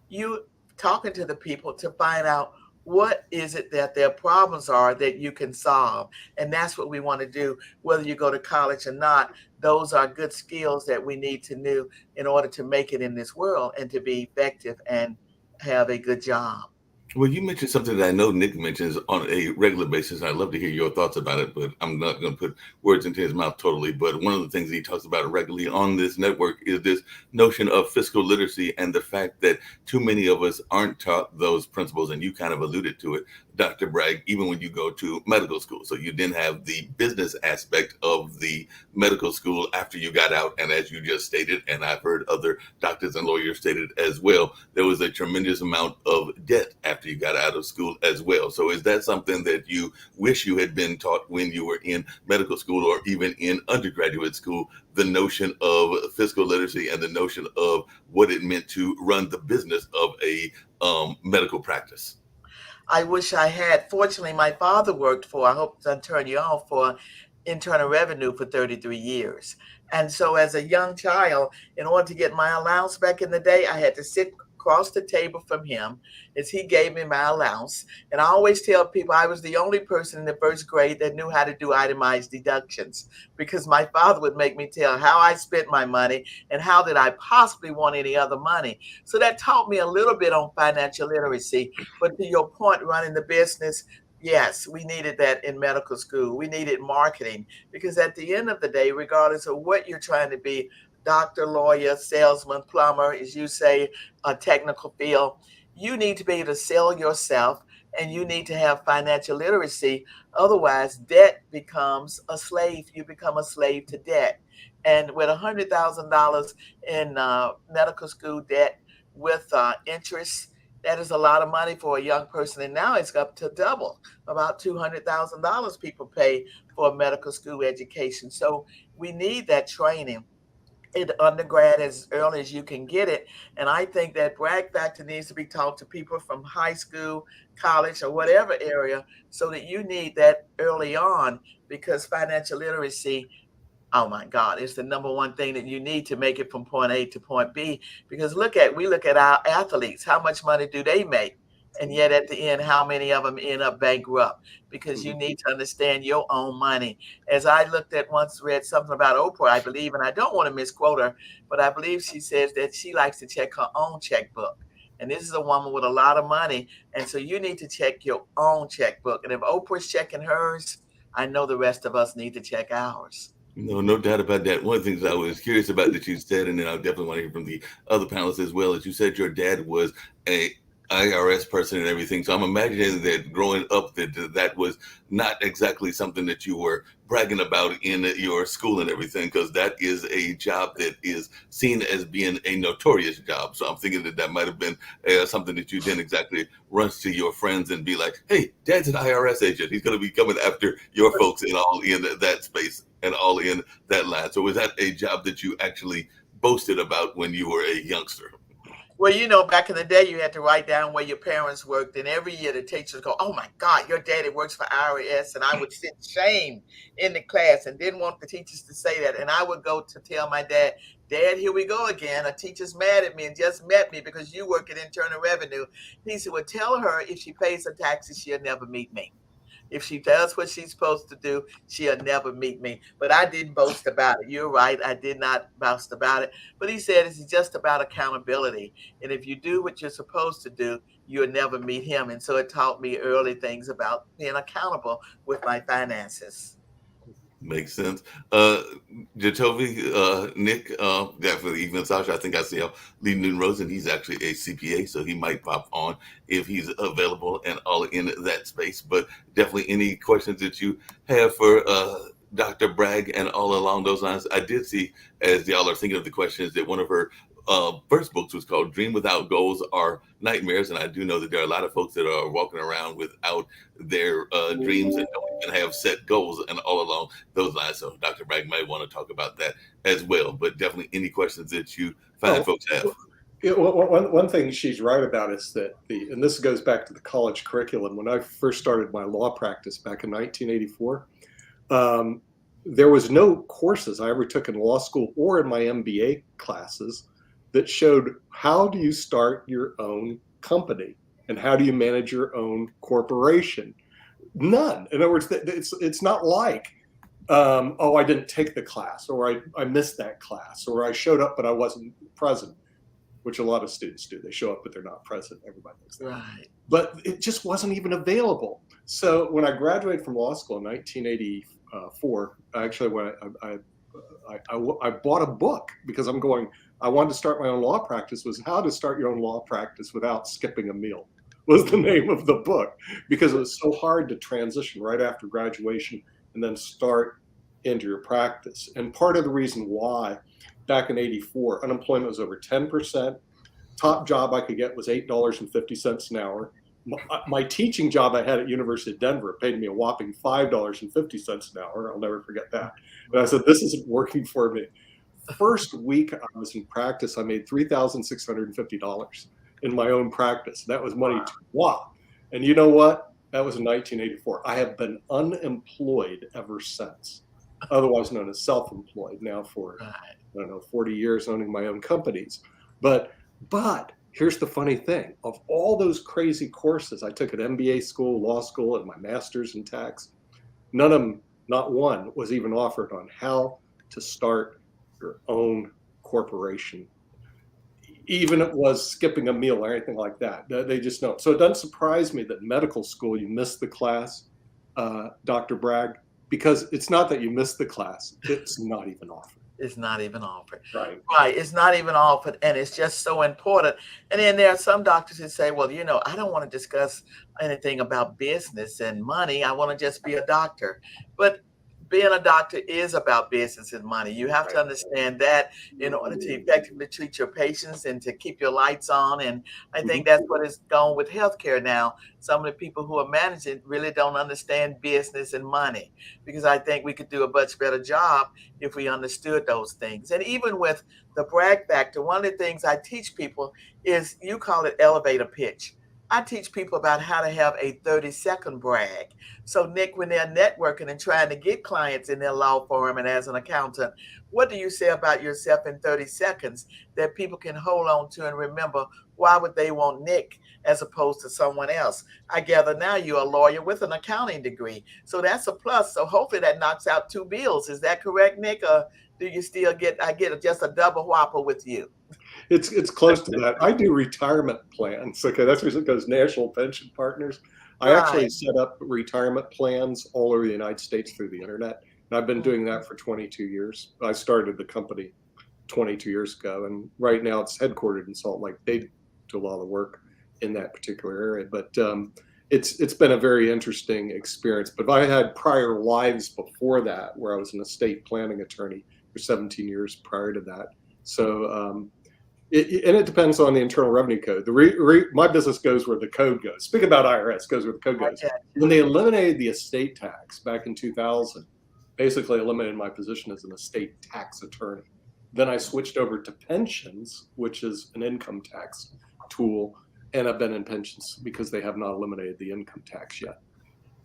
you talking to the people to find out what is it that their problems are that you can solve. And that's what we want to do, whether you go to college or not. Those are good skills that we need to know in order to make it in this world and to be effective and have a good job. Well, you mentioned something that I know Nick mentions on a regular basis. I'd love to hear your thoughts about it, but I'm not going to put words into his mouth totally. But one of the things he talks about regularly on this network is this notion of fiscal literacy and the fact that too many of us aren't taught those principles. And you kind of alluded to it, Dr. Bragg, even when you go to medical school. So you didn't have the business aspect of the medical school after you got out. And as you just stated, and I've heard other doctors and lawyers stated as well, there was a tremendous amount of debt after you got out of school as well. So is that something that you wish you had been taught when you were in medical school or even in undergraduate school, the notion of fiscal literacy and the notion of what it meant to run the business of a medical practice? I wish I had. Fortunately, my father worked for, I hope it doesn't turn you off, for Internal Revenue for 33 years. And so as a young child, in order to get my allowance back in the day, I had to sit across the table from him as he gave me my allowance. And I always tell people I was the only person in the first grade that knew how to do itemized deductions, because my father would make me tell how I spent my money and how did I possibly want any other money. So that taught me a little bit on financial literacy. But to your point, running the business, yes, we needed that in medical school. We needed marketing, because at the end of the day, regardless of what you're trying to be, doctor, lawyer, salesman, plumber, as you say, a technical field, you need to be able to sell yourself, and you need to have financial literacy. Otherwise, debt becomes a slave. You become a slave to debt. And with $100,000 in medical school debt with interest, that is a lot of money for a young person. And now it's up to double, about $200,000 people pay for a medical school education. So we need that training in undergrad as early as you can get it. And I think that brag factor needs to be taught to people from high school, college, or whatever area, so that you need that early on, because financial literacy, oh my God, it's the number one thing that you need to make it from point A to point B. Because we look at our athletes, how much money do they make? And yet at the end, how many of them end up bankrupt? Because you need to understand your own money. As I looked at once, read something about Oprah, I believe, and I don't want to misquote her, but I believe she says that she likes to check her own checkbook. And this is a woman with a lot of money. And so you need to check your own checkbook. And if Oprah's checking hers, I know the rest of us need to check ours. No, no doubt about that. One of the things I was curious about that you said, and then I definitely want to hear from the other panelists as well, is you said your dad was a IRS person and everything. So I'm imagining that growing up, that was not exactly something that you were bragging about in your school and everything, because that is a job that is seen as being a notorious job. So I'm thinking that that might have been something that you didn't exactly run to your friends and be like, "Hey, Dad's an IRS agent. He's going to be coming after your folks," and all in that space and all in that line. So was that a job that you actually boasted about when you were a youngster? Well, you know, back in the day, you had to write down where your parents worked, and every year the teachers go, "Oh my God, your daddy works for IRS," and I would sit shame in the class and didn't want the teachers to say that, and I would go to tell my dad, "Dad, here we go again. A teacher's mad at me and just met me because you work at Internal Revenue." He said, "Well, tell her if she pays her taxes, she'll never meet me. If she does what she's supposed to do, she'll never meet me." But I didn't boast about it. You're right. I did not boast about it. But he said it's just about accountability. And if you do what you're supposed to do, you'll never meet him. And so it taught me early things about being accountable with my finances. Makes sense. Jatovi, Nick, definitely even Sasha. I think I see Lee Newton Rosen. He's actually a CPA, so he might pop on if he's available and all in that space. But definitely any questions that you have for Dr. Bragg and all along those lines. I did see, as y'all are thinking of the questions, that one of her first books was called Dream Without Goals Are Nightmares. And I do know that there are a lot of folks that are walking around without their dreams and don't even have set goals and all along those lines. So Dr. Bragg might want to talk about that as well. But definitely any questions that you find folks have. One thing she's right about is that and this goes back to the college curriculum. When I first started my law practice back in 1984, there was no courses I ever took in law school or in my MBA classes that showed how do you start your own company and how do you manage your own corporation. None. In other words, it's not like, oh, I didn't take the class, or I missed that class, or I showed up but I wasn't present, which a lot of students do. They show up but they're not present. Everybody knows that. Right. But it just wasn't even available. So when I graduated from law school in 1984, actually when I bought a book because I wanted to start my own law practice, was How to Start Your Own Law Practice Without Skipping a Meal was the name of the book, because it was so hard to transition right after graduation and then start into your practice. And part of the reason why back in 84, unemployment was over 10%. Top job I could get was $8.50 an hour. My teaching job I had at University of Denver paid me a whopping $5.50 an hour. I'll never forget that. And I said, this isn't working for me. First week I was in practice, I made $3,650 in my own practice. That was money to wow. And you know what? That was in 1984. I have been unemployed ever since, otherwise known as self-employed now for, I don't know, 40 years owning my own companies. But here's the funny thing. Of all those crazy courses I took at MBA school, law school, and my master's in tax, none of them, not one, was even offered on how to start your own corporation. Even if it was skipping a meal or anything like that. They just know. So it doesn't surprise me that in medical school you missed the class, Dr. Bragg, because it's not that you missed the class, it's not even offered. It's not even offered. Right. It's not even offered. And it's just so important. And then there are some doctors who say, well, I don't want to discuss anything about business and money. I want to just be a doctor. But being a doctor is about business and money. You have to understand that in order to effectively treat your patients and to keep your lights on. And I think that's what is going with healthcare now. Some of the people who are managing really don't understand business and money, because I think we could do a much better job if we understood those things. And even with the brag factor, one of the things I teach people is, you call it elevator pitch. I teach people about how to have a 30-second brag. So Nick, when they're networking and trying to get clients in their law firm and as an accountant, what do you say about yourself in 30 seconds that people can hold on to and remember? Why would they want Nick as opposed to someone else? I gather now you're a lawyer with an accounting degree. So that's a plus. So hopefully that knocks out 2 bills. Is that correct, Nick? Or do you still get just a double whopper with you? It's close to that. I do retirement plans. Okay, that's because it goes National Pension Partners. I actually set up retirement plans all over the United States through the internet. And I've been doing that for 22 years. I started the company 22 years ago, and right now it's headquartered in Salt Lake. They do a lot of the work in that particular area. But it's been a very interesting experience. But I had prior lives before that where I was an estate planning attorney for 17 years prior to that. So it depends on the Internal Revenue Code. My business goes where the code goes. Speaking about IRS, goes where the code goes. When they eliminated the estate tax back in 2000, basically eliminated my position as an estate tax attorney. Then I switched over to pensions, which is an income tax tool, and I've been in pensions because they have not eliminated the income tax yet.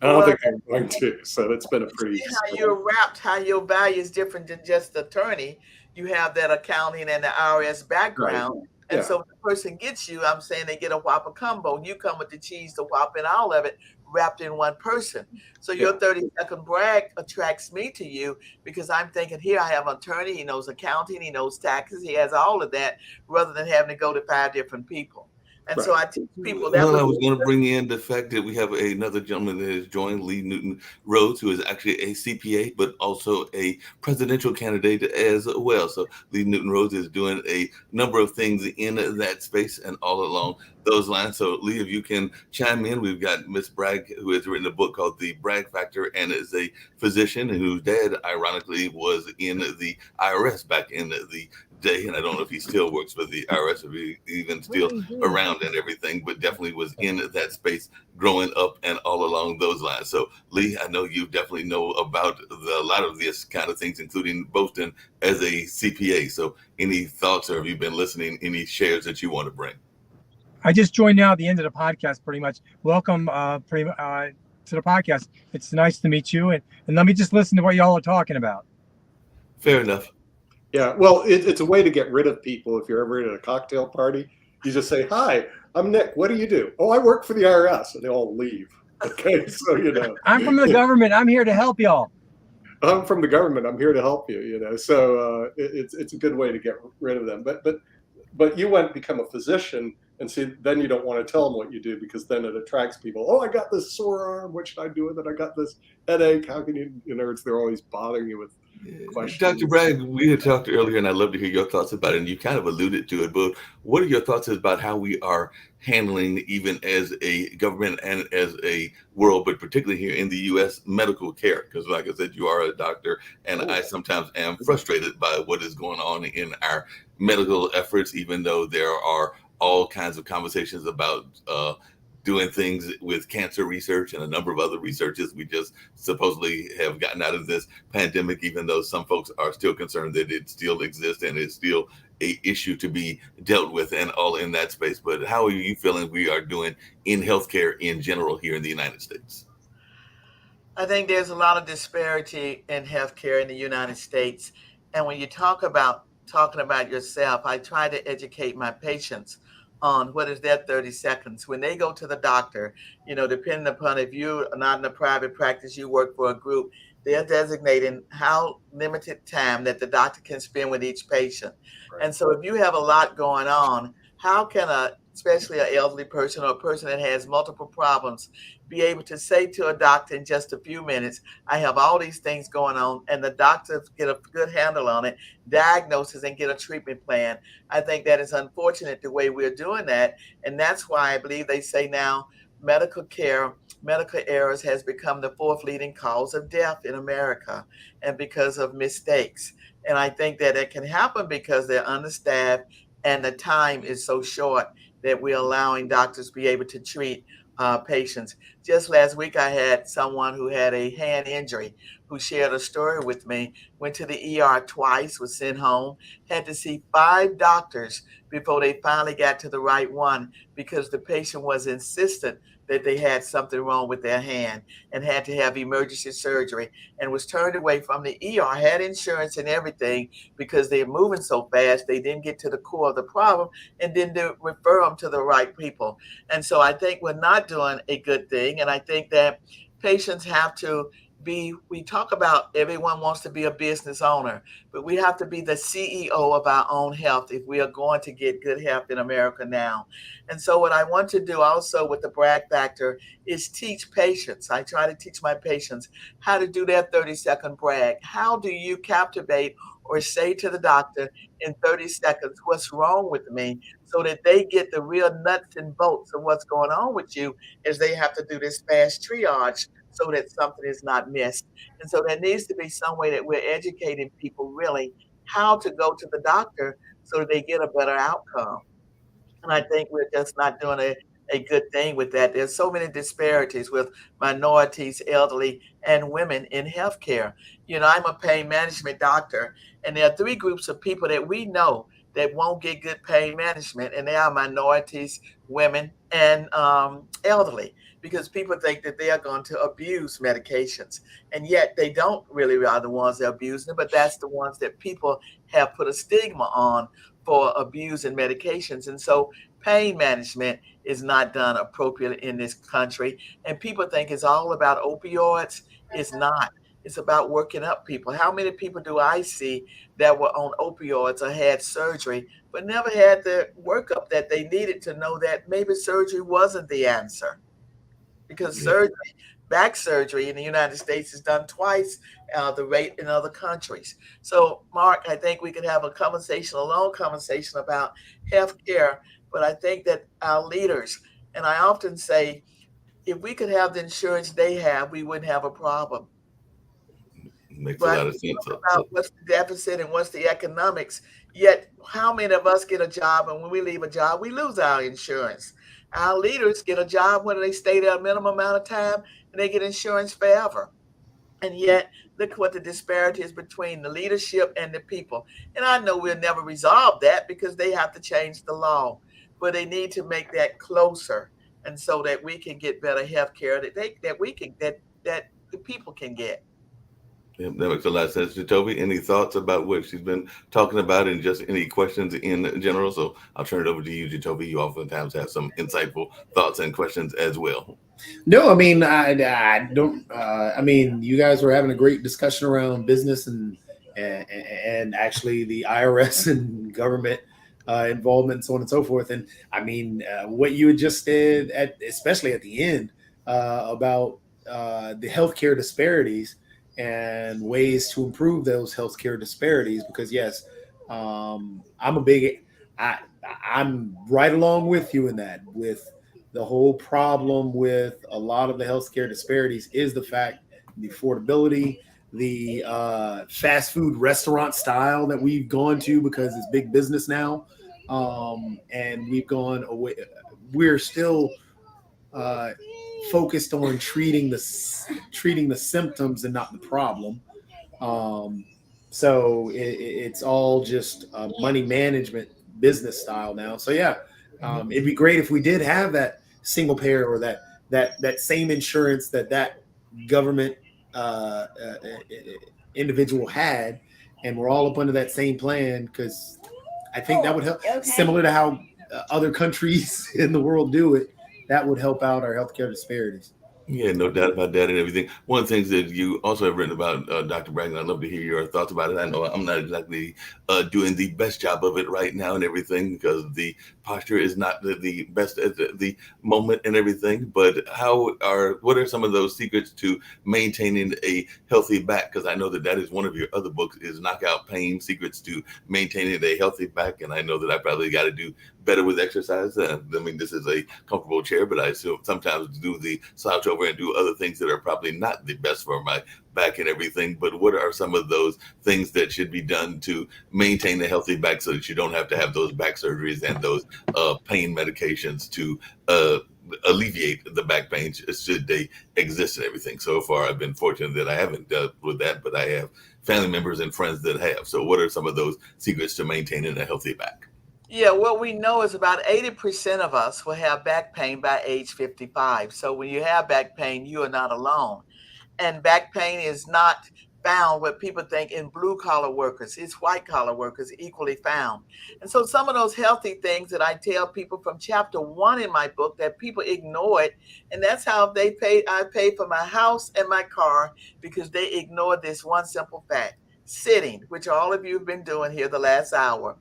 I don't think they're going to. So it's been a pretty. How you're wrapped, how your value is different than just attorney. You have that accounting and the IRS background. Right. And so the person gets you, I'm saying they get a Whopper combo. You come with the cheese, the Whopper, and all of it wrapped in one person. So your 30-second brag attracts me to you because I'm thinking, here I have an attorney, he knows accounting, he knows taxes, he has all of that, rather than having to go to 5 different people. And so I teach people that Well, I would was be going to bring in the fact that we have another gentleman that has joined, Lee Newton Rhodes, who is actually a CPA, but also a presidential candidate as well. So Lee Newton Rhodes is doing a number of things in that space and all along those lines. So Lee, if you can chime in, we've got Miss Bragg, who has written a book called The Bragg Factor and is a physician and whose dad, ironically, was in the IRS back in the day. And I don't know if he still works for the IRS or if he even still around and everything, but definitely was in that space growing up and all along those lines. So Lee, I know you definitely know about a lot of this kind of things, including boasting as a CPA. So any thoughts, or have you been listening, any shares that you want to bring? I just joined now at the end of the podcast, pretty much. Welcome to the podcast. It's nice to meet you. And let me just listen to what y'all are talking about. Fair enough. Yeah, well, it's a way to get rid of people. If you're ever at a cocktail party, you just say, "Hi, I'm Nick. What do you do?" "Oh, I work for the IRS," and they all leave. Okay, so I'm from the government. I'm here to help y'all. I'm from the government. I'm here to help you. So it's a good way to get rid of them. But you went and become a physician, and see, then you don't want to tell them what you do because then it attracts people. "Oh, I got this sore arm. What should I do with it? I got this headache. How can you?" They're always bothering you with questions. Dr. Bragg, we had talked earlier, and I'd love to hear your thoughts about it. And you kind of alluded to it, but what are your thoughts about how we are handling, even as a government and as a world, but particularly here in the U.S., medical care? Because, like I said, you are a doctor, and I sometimes am frustrated by what is going on in our medical efforts, even though there are all kinds of conversations about doing things with cancer research and a number of other researches we just supposedly have gotten out of this pandemic, even though some folks are still concerned that it still exists and it's still a issue to be dealt with and all in that space. But how are you feeling we are doing in healthcare in general here in the United States? I think there's a lot of disparity in healthcare in the United States. And when you talking about yourself, I try to educate my patients on what is their 30 seconds. When they go to the doctor, depending upon if you're not in a private practice, you work for a group, they're designating how limited time that the doctor can spend with each patient. And so if you have a lot going on, how can especially an elderly person or a person that has multiple problems, be able to say to a doctor in just a few minutes, "I have all these things going on," and the doctor get a good handle on it, diagnosis, and get a treatment plan? I think that is unfortunate the way we're doing that. And that's why I believe they say now medical errors has become the fourth leading cause of death in America, and because of mistakes. And I think that it can happen because they're understaffed and the time is so short that we're allowing doctors to be able to treat patients. Just last week, I had someone who had a hand injury who shared a story with me, went to the ER twice, was sent home, had to see 5 doctors before they finally got to the right one because the patient was insistent that they had something wrong with their hand and had to have emergency surgery, and was turned away from the ER, had insurance and everything because they're moving so fast, they didn't get to the core of the problem and didn't refer them to the right people. And so I think we're not doing a good thing. And I think that patients have to we talk about everyone wants to be a business owner, but we have to be the CEO of our own health if we are going to get good health in America now. And so what I want to do also with the Bragg Factor is teach patients. I try to teach my patients how to do their 30-second brag. How do you captivate or say to the doctor in 30 seconds, "What's wrong with me?" so that they get the real nuts and bolts of what's going on with you as they have to do this fast triage so that something is not missed. And so there needs to be some way that we're educating people really how to go to the doctor so that they get a better outcome. And I think we're just not doing a good thing with that. There's so many disparities with minorities, elderly, and women in healthcare. I'm a pain management doctor, and there are 3 groups of people that we know that won't get good pain management, and they are minorities, women, and elderly, because people think that they are going to abuse medications, and yet they don't really are the ones that are abusing it, but that's the ones that people have put a stigma on for abusing medications. And so pain management is not done appropriately in this country. And people think it's all about opioids. It's not. It's about working up people. How many people do I see that were on opioids or had surgery, but never had the workup that they needed to know that maybe surgery wasn't the answer? Because Yeah. surgery, back surgery in the United States is done twice the rate in other countries. So, Mark, I think we could have a conversation, a long conversation about healthcare. But I think that our leaders, and I often say, if we could have the insurance they have, we wouldn't have a problem. Makes a But lot of we sense. talk about what's the deficit and what's the economics. Yet, how many of us get a job, and when we leave a job, we lose our insurance? Our leaders get a job when they stay there a minimum amount of time, and they get insurance forever. And yet, look what the disparity is between the leadership and the people. And I know we'll never resolve that because they have to change the law, but they need to make that closer, and so that we can get better health care that we can that the people can get. Yeah, that makes a lot of sense. Jacoby, any thoughts about what she's been talking about and just any questions in general? So I'll turn it over to you, Jacoby. You oftentimes have some insightful thoughts and questions as well. No, I mean, I don't. I mean, you guys were having a great discussion around business and actually the IRS and government involvement, so on and so forth. And I mean, what you had just said, especially at the end, about the healthcare disparities and ways to improve those healthcare disparities. Because yes, I'm a big. I I'm right along with you in that. With the whole problem with a lot of the healthcare disparities is the fact the affordability, the fast food restaurant style that we've gone to because it's big business now, and we've gone away. We're still uh, focused on treating the symptoms and not the problem. Um, so it's all just money management business style now. So yeah, it'd be great if we did have that single payer or that same insurance that government individual had, and we're all up under that same plan because I think that would help. Similar to how other countries in the world do it, that would help out our healthcare disparities. Yeah, no doubt about that and everything. One of the things that you also have written about, Dr. Bragg, I'd love to hear your thoughts about it. I know I'm not exactly doing the best job of it right now and everything because the posture is not the best at the moment and everything. But what are some of those secrets to maintaining a healthy back? Because I know that is one of your other books is Knockout Pain, Secrets to Maintaining a Healthy Back. And I know that I probably got to do better with exercise. I mean, this is a comfortable chair, but I still sometimes do the slouch over and do other things that are probably not the best for my back and everything. But what are some of those things that should be done to maintain a healthy back so that you don't have to have those back surgeries and those pain medications to alleviate the back pain should they exist and everything? So far, I've been fortunate that I haven't dealt with that, but I have family members and friends that have. So what are some of those secrets to maintaining a healthy back? Yeah, what we know is about 80% of us will have back pain by age 55. So when you have back pain, you are not alone. And back pain is not found what people think in blue collar workers. It's white collar workers equally found. And so some of those healthy things that I tell people from chapter 1 in my book that people ignore it, and that's how I pay for my house and my car because they ignored this one simple fact. Sitting, which all of you have been doing here the last hour.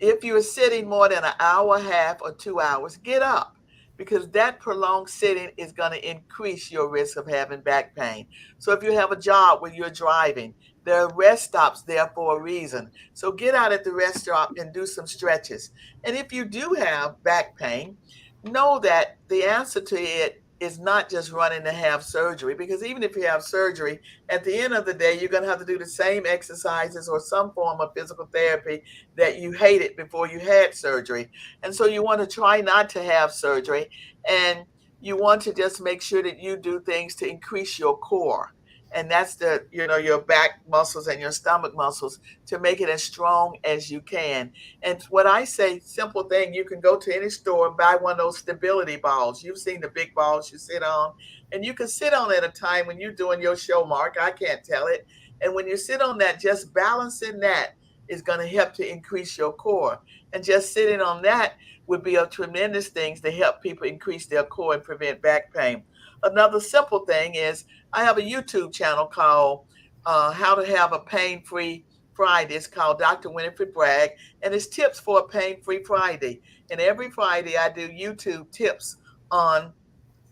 If you're sitting more than an hour, half, or 2 hours, get up because that prolonged sitting is going to increase your risk of having back pain. So if you have a job where you're driving, there are rest stops there for a reason. So get out at the rest stop and do some stretches. And if you do have back pain, know that the answer to it is not just running to have surgery, because even if you have surgery, at the end of the day, you're going to have to do the same exercises or some form of physical therapy that you hated before you had surgery. And so you want to try not to have surgery, and you want to just make sure that you do things to increase your core. And that's your back muscles and your stomach muscles to make it as strong as you can. And what I say, simple thing, you can go to any store and buy one of those stability balls. You've seen the big balls you sit on, and you can sit on it at a time when you're doing your show, Mark. I can't tell it. And when you sit on that, just balancing that is going to help to increase your core. And just sitting on that would be a tremendous thing to help people increase their core and prevent back pain. Another simple thing is I have a YouTube channel called how to have a pain-free Friday. It's called Dr. Winifred Bragg, and it's tips for a pain-free Friday. And every Friday I do YouTube tips on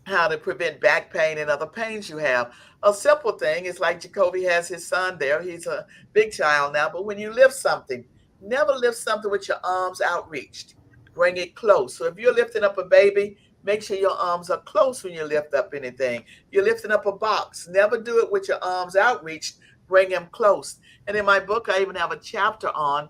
how to prevent back pain and other pains you have. A simple thing is like Jacoby has his son there. He's a big child now, but when you lift something, never lift something with your arms outreached. Bring it close. So if you're lifting up a baby, make sure your arms are close when you lift up anything. You're lifting up a box. Never do it with your arms outreached. Bring them close. And in my book, I even have a chapter on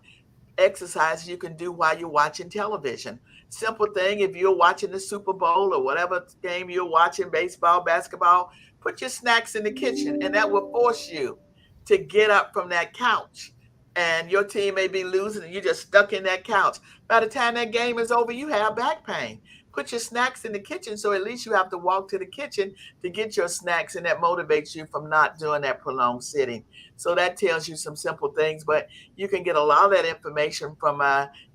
exercises you can do while you're watching television. Simple thing, if you're watching the Super Bowl or whatever game you're watching, baseball, basketball, put your snacks in the kitchen, and that will force you to get up from that couch. And your team may be losing and you're just stuck in that couch. By the time that game is over, you have back pain. Put your snacks in the kitchen, so at least you have to walk to the kitchen to get your snacks, and that motivates you from not doing that prolonged sitting. So that tells you some simple things, but you can get a lot of that information from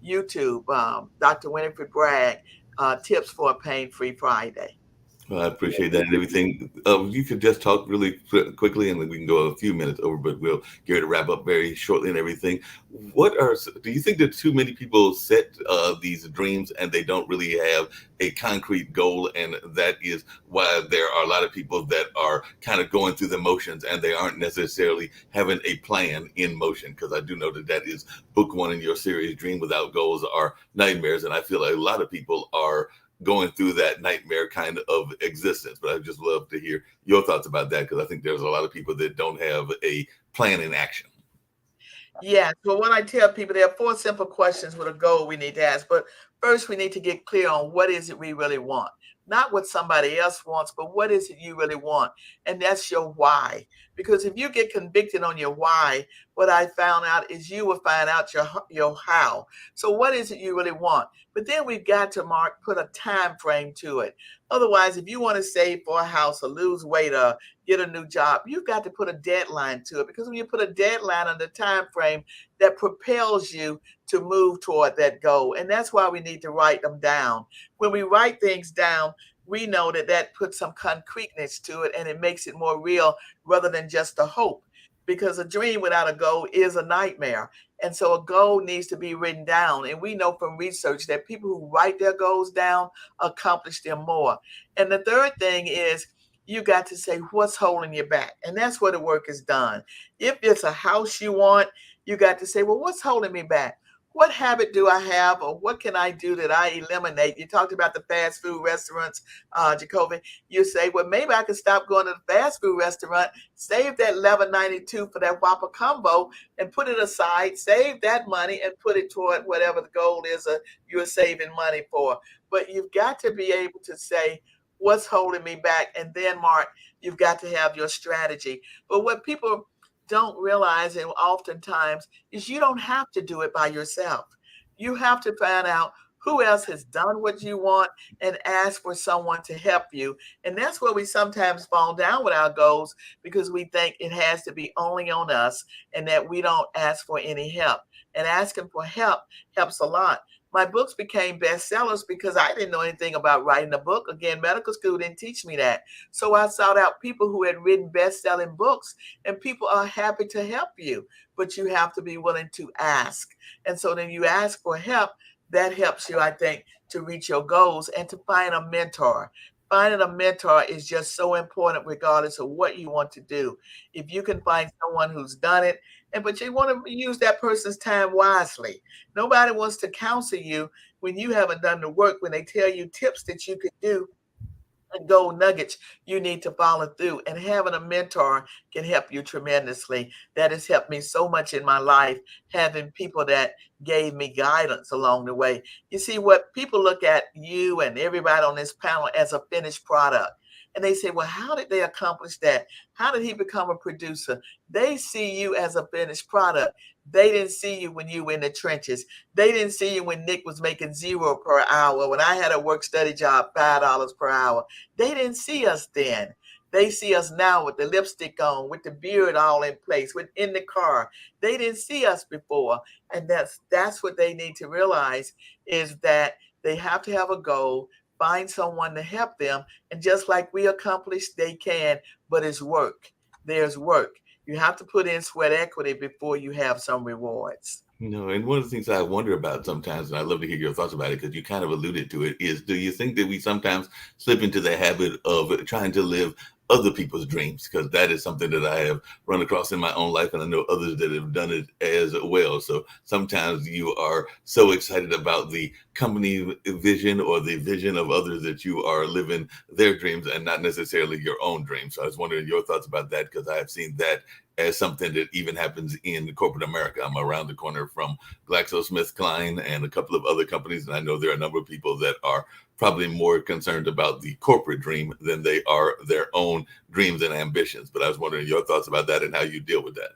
YouTube, Dr. Winifred Bragg, Tips for a Pain-Free Friday. Well, I appreciate that and everything. You could just talk really quickly, and then we can go a few minutes over, but we'll get ready to wrap up very shortly and everything. Do you think that too many people set these dreams and they don't really have a concrete goal, and that is why there are a lot of people that are kind of going through the motions and they aren't necessarily having a plan in motion? Because I do know that that is book one in your series, Dream Without Goals Are Nightmares, and I feel like a lot of people are going through that nightmare kind of existence. But I'd just love to hear your thoughts about that, because I think there's a lot of people that don't have a plan in action. Yeah, so what I tell people, there are 4 simple questions with a goal we need to ask. But first, we need to get clear on what is it we really want. Not what somebody else wants, but what is it you really want? And that's your why. Because if you get convicted on your why, what I found out is you will find out your how. So what is it you really want? But then we've got to put a time frame to it. Otherwise, if you want to save for a house or lose weight or get a new job, you've got to put a deadline to it, because when you put a deadline on the time frame, that propels you to move toward that goal. And that's why we need to write them down. When we write things down, we know that that puts some concreteness to it, and it makes it more real rather than just a hope, because a dream without a goal is a nightmare. And so a goal needs to be written down. And we know from research that people who write their goals down accomplish them more. And the third thing is, you got to say what's holding you back. And that's where the work is done. If it's a house you want, you got to say, well, what's holding me back? What habit do I have, or what can I do that I eliminate? You talked about the fast food restaurants, Jacoby. You say, well, maybe I can stop going to the fast food restaurant, save that $11.92 for that Whopper combo, and put it aside, save that money, and put it toward whatever the goal is you're saving money for. But you've got to be able to say, what's holding me back? And then, Mark, you've got to have your strategy. But what people don't realize, and oftentimes, is you don't have to do it by yourself. You have to find out who else has done what you want and ask for someone to help you. And that's where we sometimes fall down with our goals, because we think it has to be only on us and that we don't ask for any help. And asking for help helps a lot. My books became bestsellers because I didn't know anything about writing a book. Again, medical school didn't teach me that. So I sought out people who had written best-selling books, and people are happy to help you, but you have to be willing to ask. And so then you ask for help. That helps you, I think, to reach your goals and to find a mentor. Finding a mentor is just so important regardless of what you want to do. If you can find someone who's done it, but you want to use that person's time wisely. Nobody wants to counsel you when you haven't done the work, when they tell you tips that you could do and gold nuggets you need to follow through. And having a mentor can help you tremendously. That has helped me so much in my life, having people that gave me guidance along the way. You see, what people look at you and everybody on this panel as a finished product. And they say, well, how did they accomplish that? How did he become a producer? They see you as a finished product. They didn't see you when you were in the trenches. They didn't see you when Nick was making $0 per hour, when I had a work study job, $5 per hour. They didn't see us then. They see us now with the lipstick on, with the beard all in place, with in the car. They didn't see us before. And that's what they need to realize, is that they have to have a goal, find someone to help them. And just like we accomplished, they can, but it's work. There's work. You have to put in sweat equity before you have some rewards. And one of the things I wonder about sometimes, and I'd love to hear your thoughts about it because you kind of alluded to it, is do you think that we sometimes slip into the habit of trying to live other people's dreams? Because that is something that I have run across in my own life, and I know others that have done it as well. So sometimes you are so excited about the company vision or the vision of others that you are living their dreams and not necessarily your own dreams. So I was wondering your thoughts about that, because I have seen that as something that even happens in corporate America. I'm around the corner from GlaxoSmithKline and a couple of other companies, and I know there are a number of people that are probably more concerned about the corporate dream than they are their own dreams and ambitions. But I was wondering your thoughts about that and how you deal with that.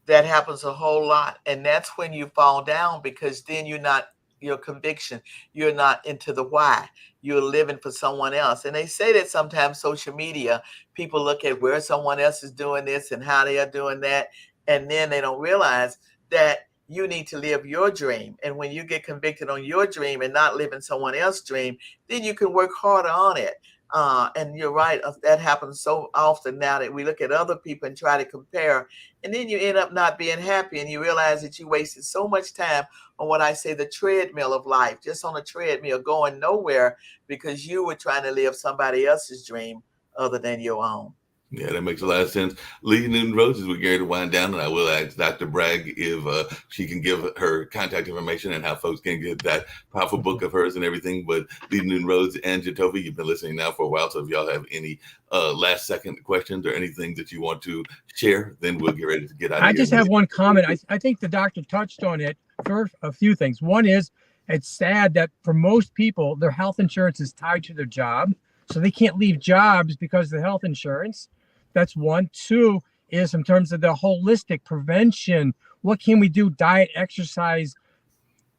That happens a whole lot. And that's when you fall down, because then you're not your conviction. You're not into the why. You're living for someone else. And they say that sometimes social media, people look at where someone else is doing this and how they are doing that. And then they don't realize that you need to live your dream. And when you get convicted on your dream and not living someone else's dream, then you can work harder on it. And you're right, that happens so often now that we look at other people and try to compare, and then you end up not being happy, and you realize that you wasted so much time on what I say the treadmill of life, just on a treadmill going nowhere because you were trying to live somebody else's dream other than your own. Yeah, that makes a lot of sense. Leading in Roses, we're going to wind down, and I will ask Dr. Bragg if she can give her contact information and how folks can get that powerful book of hers and everything. But Leading in Roses and Jatovi, you've been listening now for a while, so if y'all have any last second questions or anything that you want to share, then we'll get ready to get out of here. I just have one comment. I think the doctor touched on it for a few things. One is, it's sad that for most people, their health insurance is tied to their job, so they can't leave jobs because of the health insurance. That's one. Two is in terms of the holistic prevention. What can we do? Diet, exercise,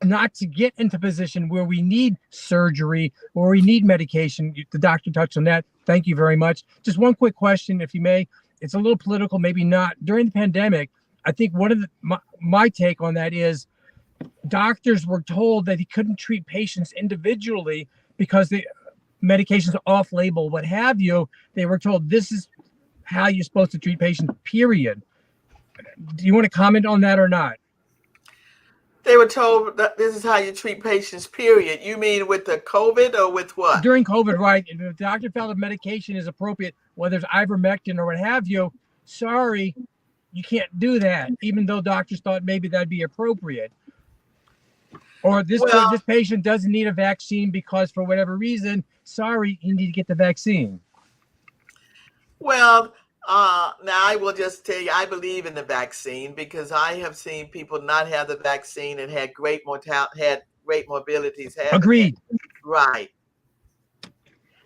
not to get into a position where we need surgery or we need medication. The doctor touched on that. Thank you very much. Just one quick question, if you may. It's a little political, maybe not. During the pandemic, I think one of my take on that is doctors were told that he couldn't treat patients individually because the medications are off-label, what have you. They were told this is how you're supposed to treat patients, period. Do you want to comment on that or not? They were told that this is how you treat patients, period. You mean with the COVID or with what? During COVID, right? If the doctor felt a medication is appropriate, whether it's ivermectin or what have you, sorry, you can't do that, even though doctors thought maybe that'd be appropriate. Or this patient doesn't need a vaccine because for whatever reason, sorry, you need to get the vaccine. Well, now I will just tell you, I believe in the vaccine because I have seen people not have the vaccine and had great mortality, had great morbidities. Agreed. Right.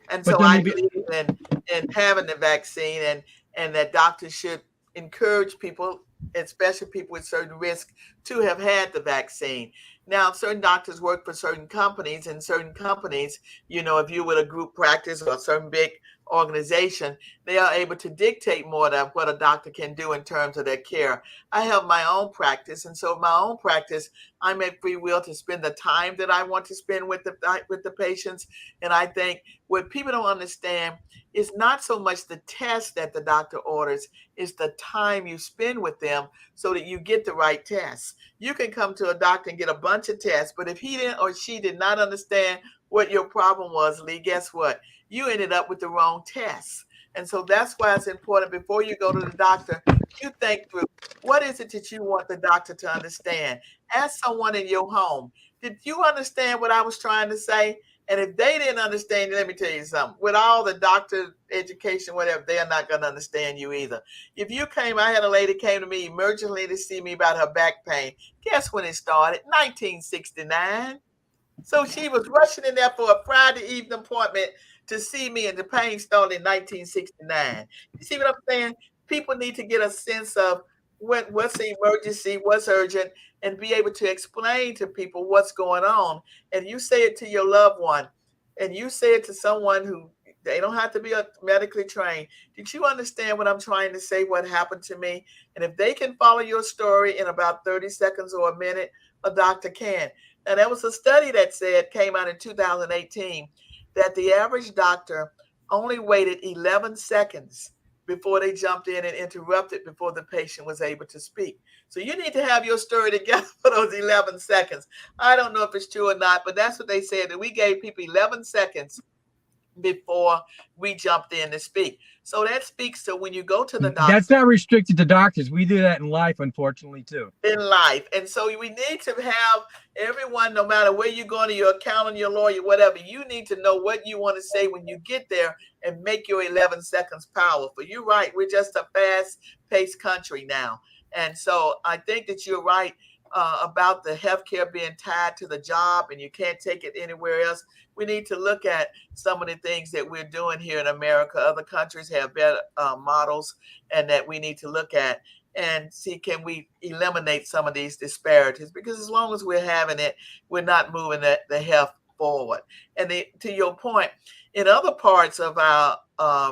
And But so then I believe in having the vaccine, and that doctors should encourage people, especially people with certain risk, to have had the vaccine. Now, certain doctors work for certain companies, and certain companies, if you're with a group practice or a certain big organization, they are able to dictate more of what a doctor can do in terms of their care. I have my own practice, and so my own practice, I'm at free will to spend the time that I want to spend with the patients. And I think what people don't understand is not so much the test that the doctor orders, it's the time you spend with them so that you get the right tests. You can come to a doctor and get a bunch of tests, but if he didn't or she did not understand what your problem was, Lee, guess what? You ended up with the wrong tests. And so that's why it's important before you go to the doctor, you think through what is it that you want the doctor to understand. Ask someone in your home, did you understand what I was trying to say? And if they didn't understand, let me tell you something. With all the doctor education, whatever, they are not going to understand you either. If you came, I had a lady came to me emergently to see me about her back pain. Guess when it started? 1969. So she was rushing in there for a Friday evening appointment to see me, and the pain started in 1969. You see what I'm saying? People need to get a sense of what's the emergency, what's urgent, and be able to explain to people what's going on. And you say it to your loved one, and you say it to someone who they don't have to be medically trained. Did you understand what I'm trying to say, what happened to me? And if they can follow your story in about 30 seconds or a minute, a doctor can. And there was a study that came out in 2018, that the average doctor only waited 11 seconds before they jumped in and interrupted before the patient was able to speak. So you need to have your story together for those 11 seconds. I don't know if it's true or not, but that's what they said, that we gave people 11 seconds before we jumped in to speak. So that speaks to when you go to the doctor. That's not restricted to doctors. We do that in life, unfortunately, too. In life. And so we need to have everyone, no matter where you're going to your accountant, your lawyer, whatever, you need to know what you want to say when you get there and make your 11 seconds powerful. You're right. We're just a fast-paced country now. And so I think that you're right about the healthcare being tied to the job and you can't take it anywhere else. We need to look at some of the things that we're doing here in America. Other countries have better models, and that we need to look at and see, can we eliminate some of these disparities? Because as long as we're having it, we're not moving the health forward. And to your point, in other parts of our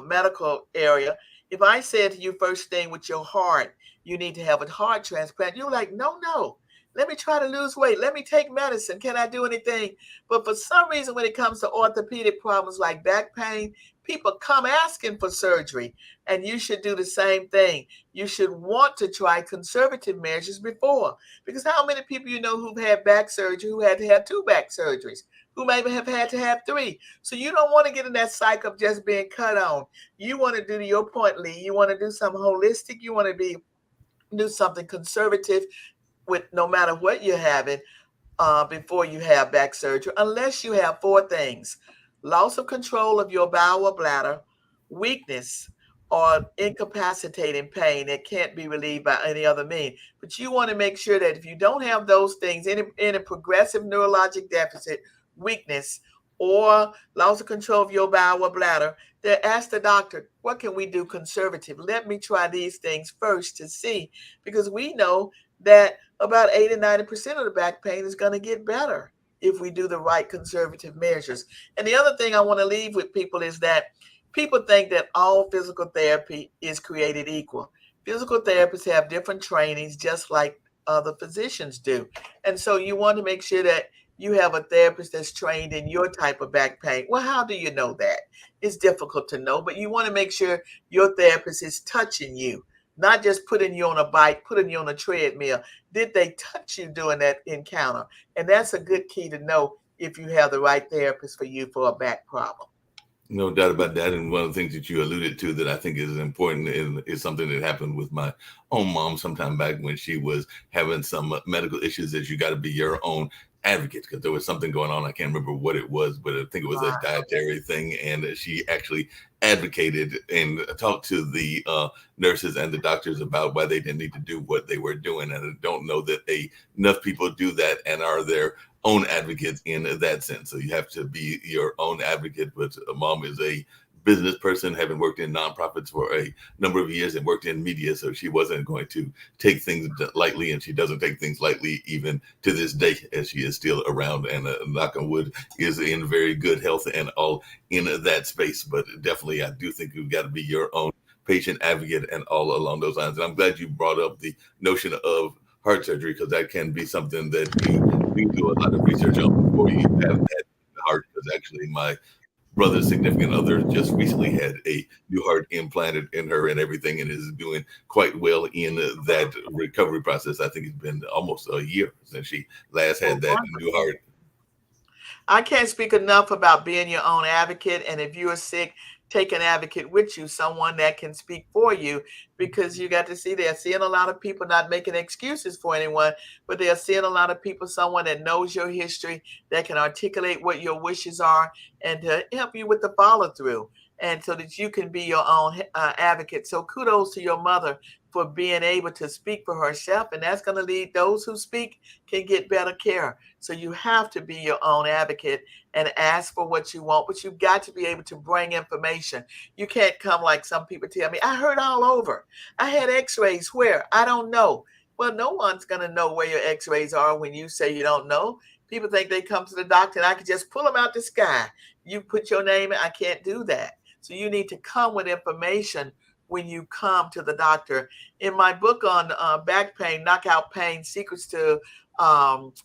medical area, if I said to you first thing with your heart, you need to have a heart transplant, you're like, no, let me try to lose weight. Let me take medicine. Can I do anything? But for some reason, when it comes to orthopedic problems like back pain, people come asking for surgery, and you should do the same thing. You should want to try conservative measures before, because how many people you know who've had back surgery, who had to have 2 back surgeries, who maybe have had to have 3. So you don't want to get in that cycle of just being cut on. You want to do, to your point, Lee, you want to do something holistic. You want to do something conservative with no matter what you're having before you have back surgery, unless you have 4 things: loss of control of your bowel or bladder, weakness, or incapacitating pain that can't be relieved by any other means. But you want to make sure that if you don't have those things, any progressive neurologic deficit, weakness, or loss of control of your bowel or bladder, then ask the doctor, what can we do conservative? Let me try these things first to see, because we know that about 80-90% of the back pain is going to get better if we do the right conservative measures. And the other thing I want to leave with people is that people think that all physical therapy is created equal. Physical therapists have different trainings, just like other physicians do. And so you want to make sure that you have a therapist that's trained in your type of back pain. Well, how do you know that? It's difficult to know, but you want to make sure your therapist is touching you, not just putting you on a bike, putting you on a treadmill. Did they touch you during that encounter? And that's a good key to know if you have the right therapist for you for a back problem. No doubt about that. And one of the things that you alluded to that I think is important and is something that happened with my own mom sometime back when she was having some medical issues, is you got to be your own advocate, because there was something going on. I can't remember what it was, but I think it was a dietary thing. And she actually advocated and talked to the nurses and the doctors about why they didn't need to do what they were doing. And I don't know that enough people do that and are their own advocates in that sense. So you have to be your own advocate. But mom is a business person, having worked in nonprofits for a number of years and worked in media. So she wasn't going to take things lightly, and she doesn't take things lightly even to this day, as she is still around, and knock on wood, is in very good health and all in that space. But definitely, I do think you've got to be your own patient advocate and all along those lines. And I'm glad you brought up the notion of heart surgery, because that can be something that you do a lot of research on before you have that heart. Because actually, my brother's significant other just recently had a new heart implanted in her and everything, and is doing quite well in that recovery process. I think it's been almost a year since she last had that new heart. I can't speak enough about being your own advocate. And if you are sick, take an advocate with you, someone that can speak for you, because you got to see, they're seeing a lot of people, not making excuses for anyone, but they're seeing a lot of people, someone that knows your history, that can articulate what your wishes are, and to help you with the follow through, and so that you can be your own advocate. So kudos to your mother for being able to speak for herself, and that's going to lead those who speak can get better care. So you have to be your own advocate and ask for what you want, but you've got to be able to bring information. You can't come like some people tell me, I heard all over. I had x-rays where? I don't know. Well, no one's going to know where your x-rays are when you say you don't know. People think they come to the doctor and I can just pull them out the sky. You put your name in, I can't do that. So you need to come with information when you come to the doctor. In my book on back pain, knockout pain, secrets to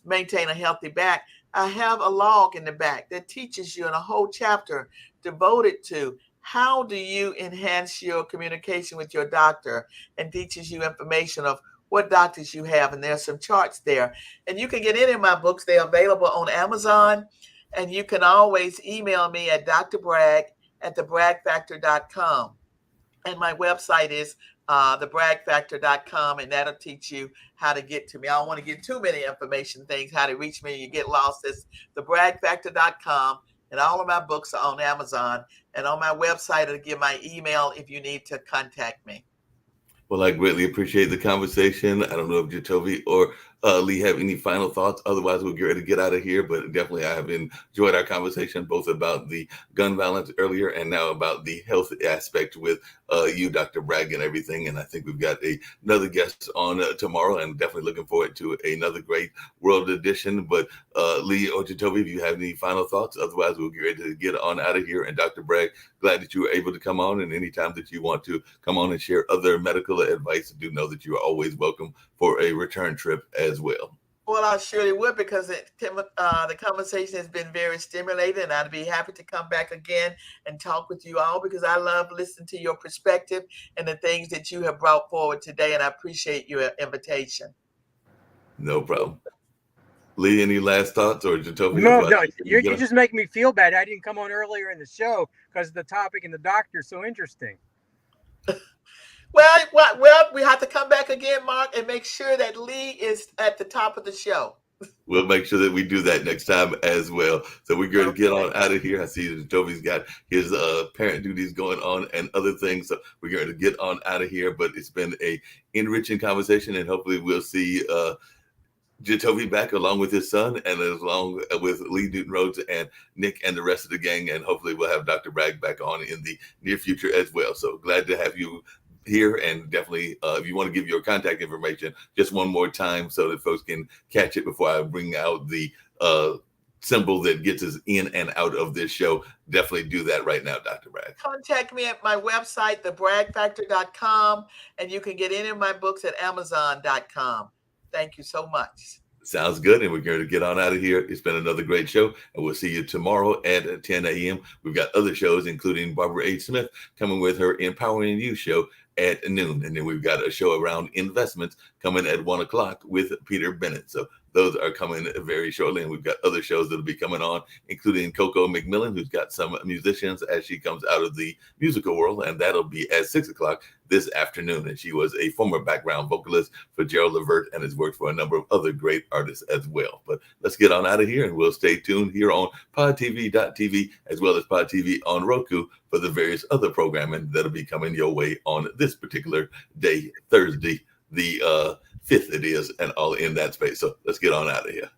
maintain a healthy back, I have a log in the back that teaches you, in a whole chapter devoted to how do you enhance your communication with your doctor, and teaches you information of what doctors you have. And there's some charts there. And you can get any of my books. They're available on Amazon. And you can always email me at drbragg@thebraggfactor.com. And my website is thebraggfactor.com, and that'll teach you how to get to me. I don't want to get too many information things, how to reach me. You get lost. It's thebraggfactor.com, and all of my books are on Amazon. And on my website, it'll give my email if you need to contact me. Well, I greatly appreciate the conversation. I don't know if Jatovi or Lee have any final thoughts. Otherwise, we'll get ready to get out of here. But definitely, I have enjoyed our conversation, both about the gun violence earlier and now about the health aspect with you, Dr. Bragg, and everything. And I think we've got another guest on tomorrow, and definitely looking forward to another great World Edition. But Lee or Jatovi, if you have any final thoughts, otherwise, we'll get ready to get on out of here. And Dr. Bragg, glad that you were able to come on. And anytime that you want to come on and share other medical advice, do know that you are always welcome for a return trip as well. Well, I surely would, because the conversation has been very stimulating, and I'd be happy to come back again and talk with you all, because I love listening to your perspective and the things that you have brought forward today, and I appreciate your invitation. No problem. Lee, any last thoughts, or Jatovi? No, you just make me feel bad. I didn't come on earlier in the show because the topic and the doctor is so interesting. Well, we have to come back again, Mark, and make sure that Lee is at the top of the show. We'll make sure that we do that next time as well. So we're going to get on out of here. I see that Toby's got his parent duties going on and other things. So we're going to get on out of here. But it's been a enriching conversation, and hopefully we'll see Jatovi back along with his son, and along with Lee Newton Rhodes and Nick and the rest of the gang. And hopefully we'll have Dr. Bragg back on in the near future as well. So glad to have you here, and definitely if you want to give your contact information just one more time so that folks can catch it before I bring out the symbol that gets us in and out of this show, definitely do that right now, Dr. Bragg. Contact me at my website, thebraggfactor.com, and you can get any of my books at amazon.com. Thank you so much. Sounds good. And we're going to get on out of here. It's been another great show, and we'll see you tomorrow at 10 a.m. We've got other shows, including Barbara H. Smith coming with her Empowering You show at noon. And then we've got a show around investments coming at 1 o'clock with Peter Bennett. So those are coming very shortly. And we've got other shows that'll be coming on, including Coco McMillan, who's got some musicians as she comes out of the musical world. And that'll be at 6 o'clock this afternoon. And she was a former background vocalist for Gerald Levert and has worked for a number of other great artists as well. But let's get on out of here, and we'll stay tuned here on podtv.tv as well as Pod TV on Roku for the various other programming that'll be coming your way on this particular day, Thursday, the 5th it is, and all in that space. So let's get on out of here.